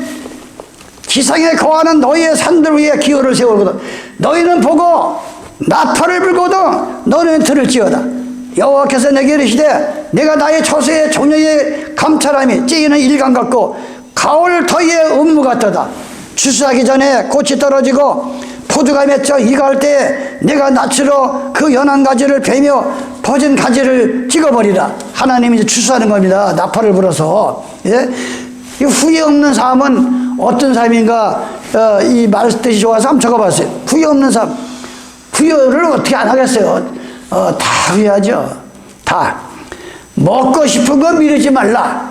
지상에 거하는 너희의 산들 위에 기호를 세우거든 너희는 보고 나팔을 불거든 너희는 들을지어다. 여호와께서 내게 이르시되 내가 나의 처소에 종려의 감찰함이 찌이는 일감 같고 가을 터위의 음무 같도다. 추수하기 전에 꽃이 떨어지고 포도가 맺혀 이가할 때에 내가 낯으로 그 연한 가지를 베며 벗은 가지를 찍어버리라. 하나님이 이제 추수하는 겁니다. 나팔을 불어서. 예? 이 후회 없는 삶은 어떤 삶인가? 이 말뜻이 좋아서 한번 적어봤어요. 후회 없는 삶. 후회를 어떻게 안 하겠어요? 다 후회하죠. 다. 먹고 싶은 거 미루지 말라.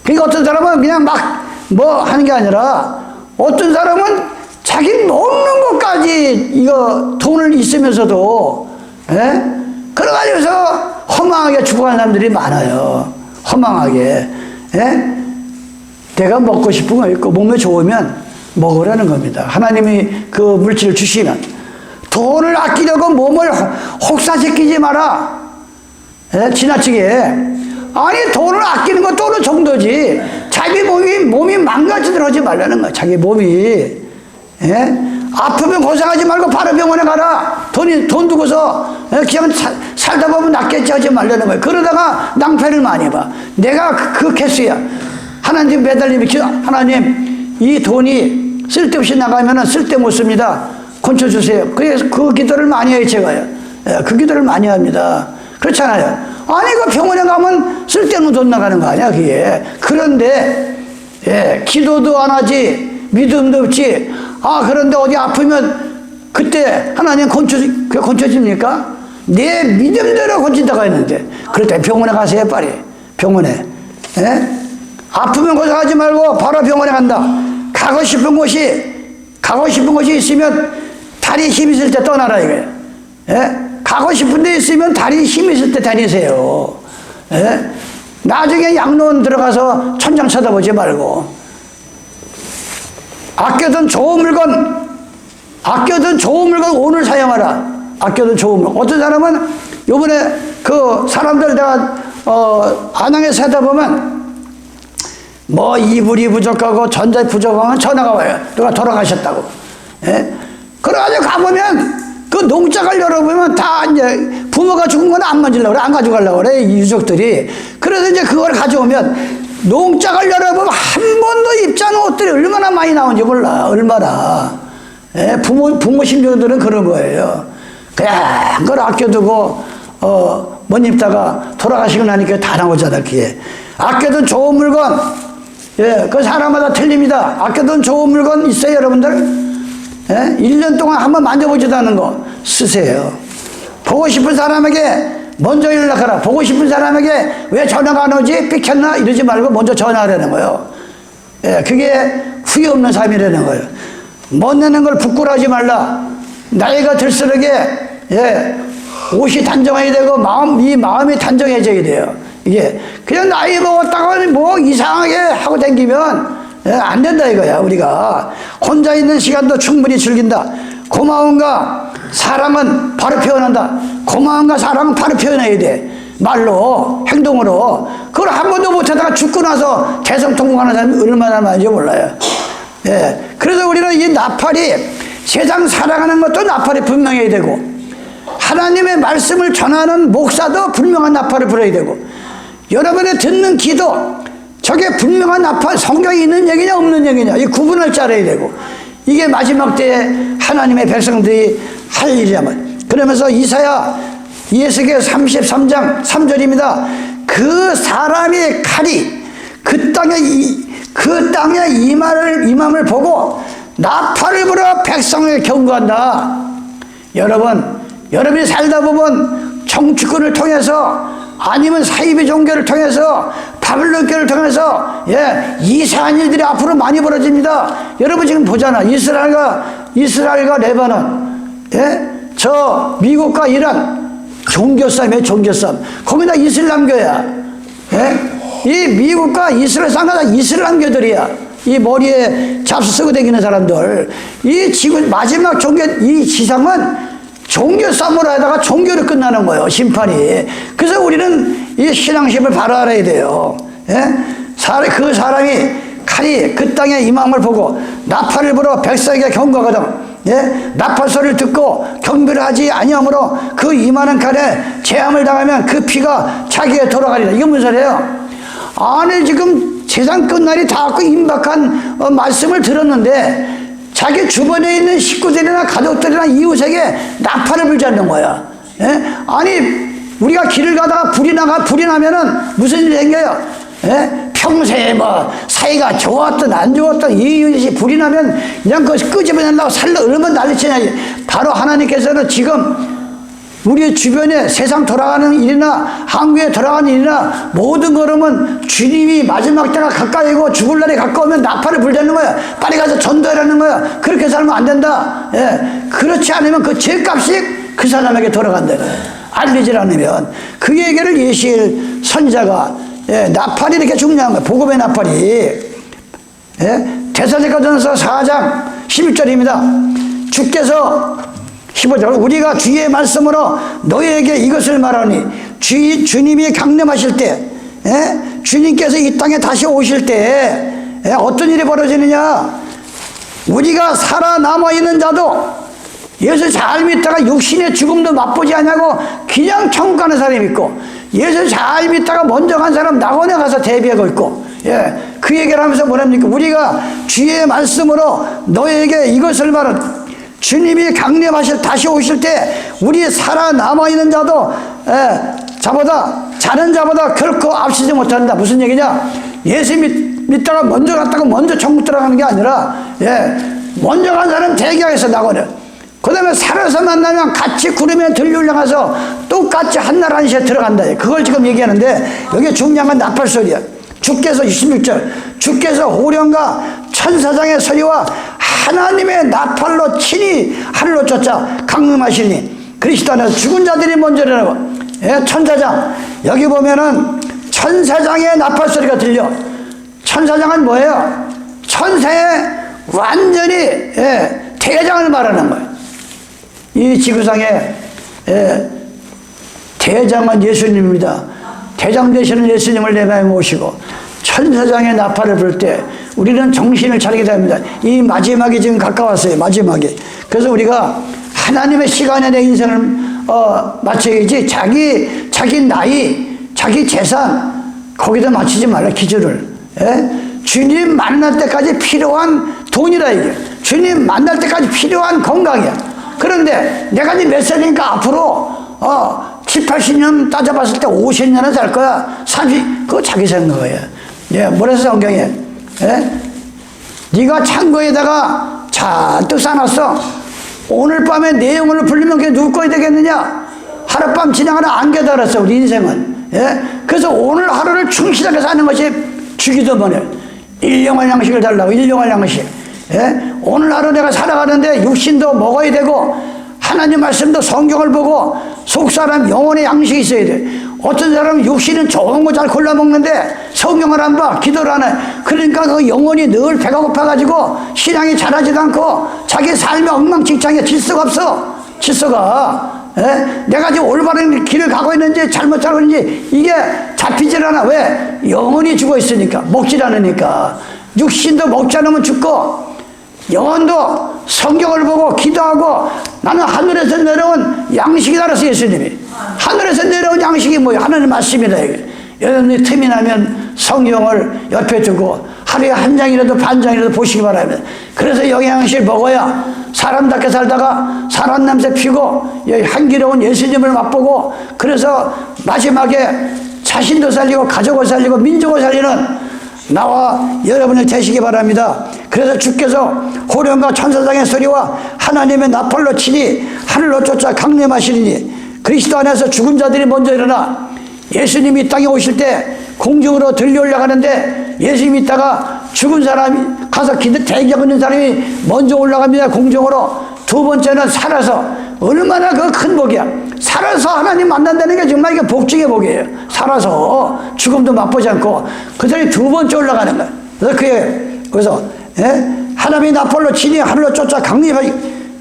그러니까 어떤 사람은 그냥 막 뭐 하는 게 아니라 어떤 사람은 자기 먹는 것까지 이거 돈을 있으면서도, 예? 그래가지고서 허망하게 죽어가는 사람들이 많아요. 허망하게. 예? 내가 먹고 싶은 거 있고 몸에 좋으면 먹으라는 겁니다. 하나님이 그 물질을 주시면. 돈을 아끼려고 몸을 혹사시키지 마라. 예? 지나치게. 아니, 돈을 아끼는 것도 어느 정도지. 자기 몸이 망가지도록 하지 말라는 거야. 자기 몸이. 예? 아프면 고생하지 말고 바로 병원에 가라. 돈 두고서 그냥 살다 보면 낫겠지 하지 말라는 거예요. 그러다가 낭패를 많이 봐. 내가 그 개수야. 하나님 매달리면 하나님 이 돈이 쓸데없이 나가면 쓸데 못 씁니다. 건쳐주세요. 그래서 그 기도를 많이 해요, 제가요. 그 기도를 많이 합니다. 그렇잖아요. 아니, 그 병원에 가면 쓸데없는 돈 나가는 거 아니야, 그게. 그런데, 기도도 안 하지, 믿음도 없지. 그런데 어디 아프면 그때 하나님 건쳐집니까? 내 믿음대로 건진다고 했는데. 그럴 때 병원에 가세요, 빨리. 병원에. 아프면 고생하지 말고 바로 병원에 간다. 가고 싶은 곳이 있으면 다리 힘 있을 때 떠나라 이거예요. 가고 싶은 데 있으면 다리 힘 있을 때 다니세요. 나중에 양로원 들어가서 천장 쳐다보지 말고 아껴둔 좋은 물건 오늘 사용하라. 아껴둔 좋은 물건. 어떤 사람은 요번에 그 사람들 내가 안양에서 하다 보면 뭐 이불이 부족하고 전자이 부족하면 전화가 와요. 누가 돌아가셨다고. 그래가지고 가보면 그 농장을 열어보면 다 이제 부모가 죽은 건 안 만지려고 그래. 안 가져가려고 그래. 이 유족들이. 그래서 이제 그걸 가져오면 농장을 열어보면 한 번도 입지 않은 옷들이 얼마나 많이 나오는지 몰라. 얼마나. 부모 신경들은 그런 거예요. 그냥 그걸 아껴두고 못 입다가 돌아가시고 나니까 다 나오잖아. 그게. 아껴둔 좋은 물건. 그 사람마다 틀립니다. 아껴둔 좋은 물건 있어요, 여러분들? 1년 동안 한번 만져보지도 않은 거 쓰세요. 보고 싶은 사람에게 먼저 연락하라. 보고 싶은 사람에게 왜 전화가 안 오지? 삐켰나? 이러지 말고 먼저 전화하라는 거예요. 그게 후회 없는 삶이라는 거예요. 못 내는 걸 부끄러워하지 말라. 나이가 들수록에 옷이 단정해야 되고 마음이 단정해져야 돼요. 이게 그냥 나이 먹었다가 뭐 이상하게 하고 다니면 안 된다 이거야. 우리가 혼자 있는 시간도 충분히 즐긴다. 고마움과 사랑은 바로 표현한다. 고마움과 사랑은 바로 표현해야 돼. 말로, 행동으로. 그걸 한 번도 못하다가 죽고 나서 대성통곡하는 사람이 얼마나 많은지 몰라요. 그래서 우리는 이 나팔이 세상 살아가는 것도 나팔이 분명해야 되고 하나님의 말씀을 전하는 목사도 분명한 나팔을 불어야 되고 여러분의 듣는 기도 저게 분명한 나팔, 성경에 있는 얘기냐 없는 얘기냐 이 구분을 잘해야 되고 이게 마지막 때에 하나님의 백성들이 할 일이야만. 그러면서 이사야 예수계 33장 3절입니다. 그 사람의 칼이 그 땅에 임함을 보고 나팔을 불어 백성을 경고한다. 여러분이 살다 보면 정치권을 통해서 아니면 사이비 종교를 통해서 바빌론교를 통해서 이상한 일들이 앞으로 많이 벌어집니다. 여러분 지금 보잖아. 이스라엘과 레바논, 저 미국과 이란 종교싸움이에요. 종교싸움. 거기다 이슬람교야. 이 미국과 이스라엘 쌍가다 이슬람교들이야. 이 머리에 잡수 쓰고 다니는 사람들. 이 지금 마지막 이 지상은 종교 싸움으로 하다가 종교로 끝나는 거예요. 심판이. 그래서 우리는 이 신앙심을 바로 알아야 돼요. 그 사람이 칼이 그 땅에 임함을 보고 나팔을 불어 백성에게 경고하거든. 나팔 소리를 듣고 경배를 하지 아니하므로 그 임하는 칼에 재앙을 당하면 그 피가 자기에 돌아가리라. 이게 무슨 소리예요? 아니 지금 세상 끝날이 다 왔고 임박한 말씀을 들었는데 자기 주변에 있는 식구들이나 가족들이나 이웃에게 나팔을 불지 않는 거야. 아니 우리가 길을 가다가 불이 나면은 무슨 일이 생겨요? 평소에 뭐 사이가 좋았든 안 좋았든 이웃이 불이 나면 그냥 그거 끄집어내려고 살려 얼마나 난리치냐. 바로 하나님께서는 지금 우리 주변에 세상 돌아가는 일이나 한국에 돌아가는 일이나 모든 걸음은 주님이 마지막 때가 가까이고 죽을 날이 가까우면 나팔을 불자는 거야. 빨리 가서 전도하라는 거야. 그렇게 살면 안 된다. 그렇지 않으면 그 죄값이 그 사람에게 돌아간다. 알리질 않으면 그 얘기를 예시일 선지자가 나팔이 이렇게 중요한 거야. 복음의 나팔이. 데살로니가전서 4장 11절입니다. 주께서 15절 우리가 주의 말씀으로 너희에게 이것을 말하니 주님이 강림하실 때 주님께서 이 땅에 다시 오실 때 어떤 일이 벌어지느냐. 우리가 살아남아 있는 자도 예수 잘 믿다가 육신의 죽음도 맛보지 않냐고 그냥 천국 가는 사람이 있고, 예수 잘 믿다가 먼저 간 사람 낙원에 가서 대비하고 있고, 그 얘기를 하면서 뭐랍니까? 우리가 주의 말씀으로 너에게 이것을 말은, 주님이 강림하실 다시 오실 때 우리 살아남아 있는 자도 자는 자보다 결코 앞서지 못한다. 무슨 얘기냐? 예수 믿다가 먼저 갔다가 먼저 천국 들어가는 게 아니라, 먼저 간 사람 대기하겠어, 낙원에. 그 다음에 살아서 만나면 같이 구름에 들려 올라가서 똑같이 한날 한시에 들어간다. 그걸 지금 얘기하는데, 여기 중요한 건 나팔소리야. 주께서 26절, 주께서 호령과 천사장의 소리와 하나님의 나팔로 친히 하늘로 쫓아 강림하시니 그리스도 안에서 죽은 자들이 먼저 일어나고, 천사장, 여기 보면은 천사장의 나팔 소리가 들려. 천사장은 뭐예요? 천사의 완전히 대장을 말하는 거예요. 이 지구상의 대장은 예수님입니다. 대장 되시는 예수님을 내 마음에 모시고 천사장의 나팔을 불 때 우리는 정신을 차리게 됩니다. 이 마지막이 지금 가까웠어요. 마지막이. 그래서 우리가 하나님의 시간에 내 인생을 맞춰야지, 자기 나이, 자기 재산 거기다 맞추지 말라. 기준을. 주님 만날 때까지 필요한 돈이라 이게. 주님 만날 때까지 필요한 건강이야. 그런데 내가 이제 몇 살이니까 앞으로 7, 80년 따져봤을 때 50년은 살 거야. 30, 그거 자기 생각이에요. 뭐래서 성경에, 네가 창고에다가 잔뜩 싸놨어. 오늘 밤에 내용을 불리면 그게 누구 거야 되겠느냐? 하룻밤 지나가는 안개다 그랬어, 우리 인생은. 그래서 오늘 하루를 충실하게 사는 것이 주기도 전에 일용할 양식을 달라고. 일용할 양식. 오늘 하루 내가 살아가는데 육신도 먹어야 되고 하나님 말씀도 성경을 보고 속사람 영혼의 양식이 있어야 돼. 어떤 사람은 육신은 좋은 거 잘 골라 먹는데 성경을 안 봐, 기도를 안 해. 그러니까 그 영혼이 늘 배가 고파가지고 신앙이 자라지도 않고 자기 삶의 엉망진창에 질서가 없어. 질서가. 내가 지금 올바른 길을 가고 있는지 잘못 가고 있는지 이게 잡히질 않아. 왜? 영혼이 죽어 있으니까. 먹질 않으니까. 육신도 먹지 않으면 죽고, 영혼도 성경을 보고 기도하고, 나는 하늘에서 내려온 양식이다 그랬어, 예수님이. 하늘에서 내려온 양식이 뭐야? 하나님 말씀이다, 이게. 여러분이 틈이 나면 성경을 옆에 두고 하루에 한 장이라도 반 장이라도 보시기 바랍니다. 그래서 영양식을 먹어야 사람답게 살다가 사람 냄새 피고 향기로운 예수님을 맛보고, 그래서 마지막에 자신도 살리고 가족을 살리고 민족을 살리는 나와 여러분을 되시기 바랍니다. 그래서 주께서 호령과 천사장의 소리와 하나님의 나팔로 치니 하늘로 쫓아 강림하시리니 그리스도 안에서 죽은 자들이 먼저 일어나. 예수님이 이 땅에 오실 때 공중으로 들려 올라가는데, 예수님이 있다가 죽은 사람이 가서 대기하고 있는 사람이 먼저 올라갑니다, 공중으로. 두 번째는 살아서. 얼마나 그 큰 복이야. 살아서 하나님 만난다는 게 정말 이게 복 중의 복이에요. 살아서 죽음도 맛보지 않고 그 사람이 두 번째 올라가는 거야. 그래서 하나님이 나팔로 치니 하늘로 쫓아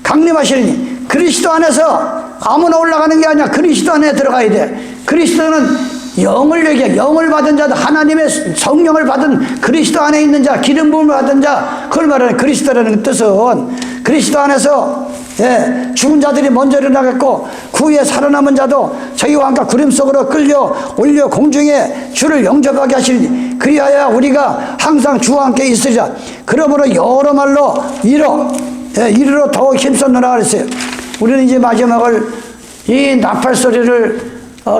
강림하시니 그리스도 안에서 아무나 올라가는 게 아니야. 그리스도 안에 들어가야 돼. 그리스도는 영을 얘기해. 영을 받은 자, 하나님의 성령을 받은 그리스도 안에 있는 자, 기름 부음을 받은 자, 그걸 말하는 그리스도라는 뜻은 그리스도 안에서 죽은 자들이 먼저 일어나겠고 그 후에 살아남은 자도 저희와 함께 구름 속으로 끌려 올려 공중에 주를 영접하게 하시니 그리하여 우리가 항상 주와 함께 있으리라. 그러므로 여러 말로 이르러 더욱 힘썼느라 그랬어요. 우리는 이제 마지막을 이 나팔 소리를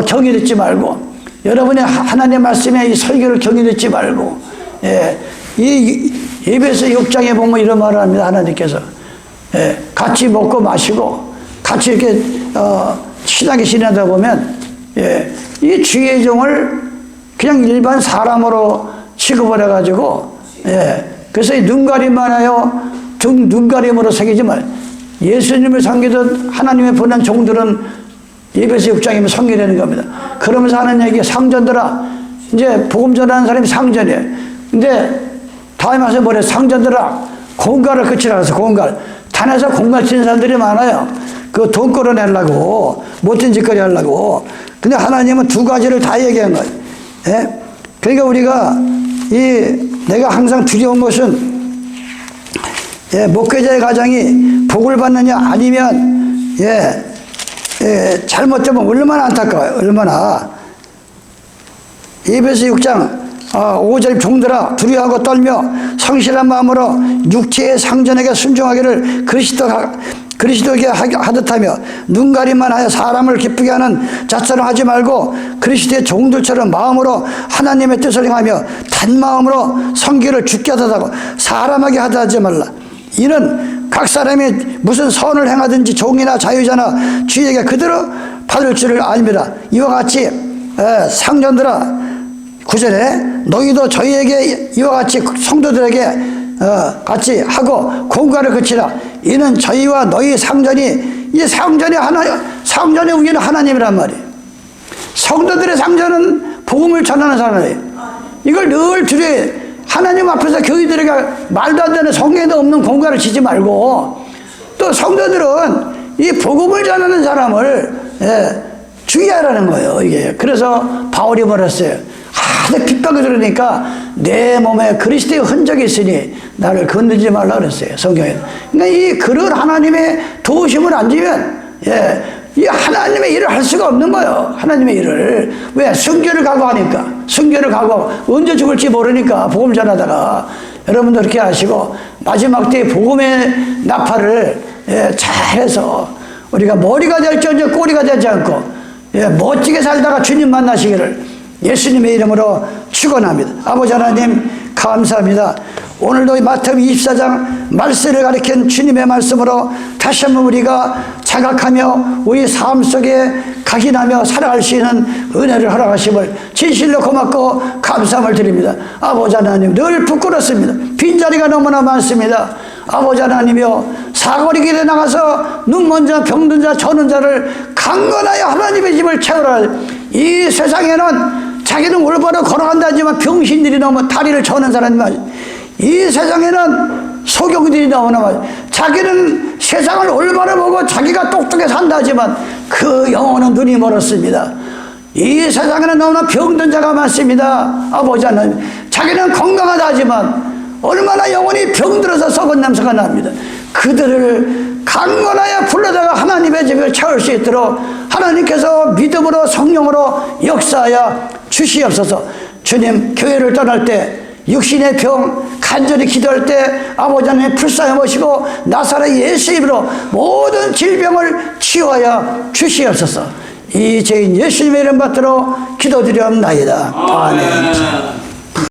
경히 듣지 말고, 여러분의 하나님의 말씀에 이 설교를 경히 듣지 말고, 이 에베소 6장에 보면 이런 말을 합니다. 하나님께서 같이 먹고 마시고 같이 이렇게 친하게 지내다 보면 이 주의 종을 그냥 일반 사람으로 취급을 해가지고, 그래서 이 눈가림만 하여 눈가림으로 새기지만 예수님을 섬기던 하나님의 보낸 종들은 에베소 6장이면 섬기려는 겁니다. 그러면서 하는 얘기가 상전들아, 이제 복음 전하는 사람이 상전이에요. 근데 다음에 와서 뭐래? 상전들아, 공갈을 그치라 해서 공갈. 탄에서 공갈 치는 사람들이 많아요. 그 돈 끌어내려고, 못된 짓거리 하려고. 근데 하나님은 두 가지를 다 얘기한 거예요. 그러니까 우리가 내가 항상 두려운 것은 목회자의 가정이 복을 받느냐 아니면 잘못되면 얼마나 안타까워요. 얼마나. 에베소 6장 5절 종들아 두려워하고 떨며 성실한 마음으로 육체의 상전에게 순종하기를 그리스도에게 하듯하며 눈가림만 하여 사람을 기쁘게 하는 자처럼 하지 말고 그리스도의 종들처럼 마음으로 하나님의 뜻을 행하며 단마음으로 성기를 주께 하듯하고 사람에게 하지 말라. 이는 각 사람이 무슨 선을 행하든지 종이나 자유자나 주에게 그대로 받을 줄을 알미라. 이와 같이 상전들아 9절에 너희도 저희에게 이와 같이 성도들에게 같이 하고 공과를 그치라. 이는 저희와 너희 상전이 이 상전의 우리는 하나님이란 말이에요. 성도들의 상전은 복음을 전하는 사람이에요. 이걸 늘 두려워해. 하나님 앞에서 교회들에게 말도 안 되는 성경에도 없는 공과를 치지 말고 또 성도들은 이 복음을 전하는 사람을 주의하라는 거예요. 이게 그래서 바울이 말했어요. 하도 핍박을 들으니까 내 몸에 그리스도의 흔적이 있으니 나를 건드리지 말라 그랬어요. 성경에. 그러니까 이 그런 하나님의 도우심을 안 주면 이 하나님의 일을 할 수가 없는 거예요. 하나님의 일을. 왜? 순교를 각오하니까. 순교를 각오. 언제 죽을지 모르니까 복음 전하다가 여러분도 그렇게 하시고 마지막 때에 복음의 나팔을 잘해서 우리가 머리가 될지언정 꼬리가 되지 않고 멋지게 살다가 주님 만나시기를 예수님의 이름으로 축원합니다. 아버지 하나님 감사합니다. 오늘도 마태복음 24장 말씀을 가리킨 주님의 말씀으로 다시 한번 우리가 자각하며 우리 삶 속에 각인하며 살아갈 수 있는 은혜를 허락하심을 진실로 고맙고 감사함을 드립니다. 아버지 하나님 늘 부끄럽습니다. 빈자리가 너무나 많습니다. 아버지 하나님이여 사거리 길에 나가서 눈먼 자 병든 자 저는 자를 강건하여 하나님의 집을 채우라. 이 세상에는 자기는 올바로 걸어간다지만 병신들이 너무 다리를 저는 사람이 많아요. 이 세상에는 소경들이 너무나 많아요. 자기는 세상을 올바로 보고 자기가 똑똑해 산다지만 그 영혼은 눈이 멀었습니다. 이 세상에는 너무나 병든 자가 많습니다. 아버지 하나님 자기는 건강하다 하지만 얼마나 영혼이 병들어서 썩은 냄새가 납니다. 그들을 강건하여 불러다가 하나님의 집을 채울 수 있도록 하나님께서 믿음으로 성령으로 역사하여 주시옵소서. 주님 교회를 떠날 때 육신의 병 간절히 기도할 때 아버지 하나님 불쌍히 모시고 나사렛 예수 이름으로 모든 질병을 치유하여 주시옵소서. 이 죄인 예수님의 이름 받들어 기도드리옵나이다. 아멘.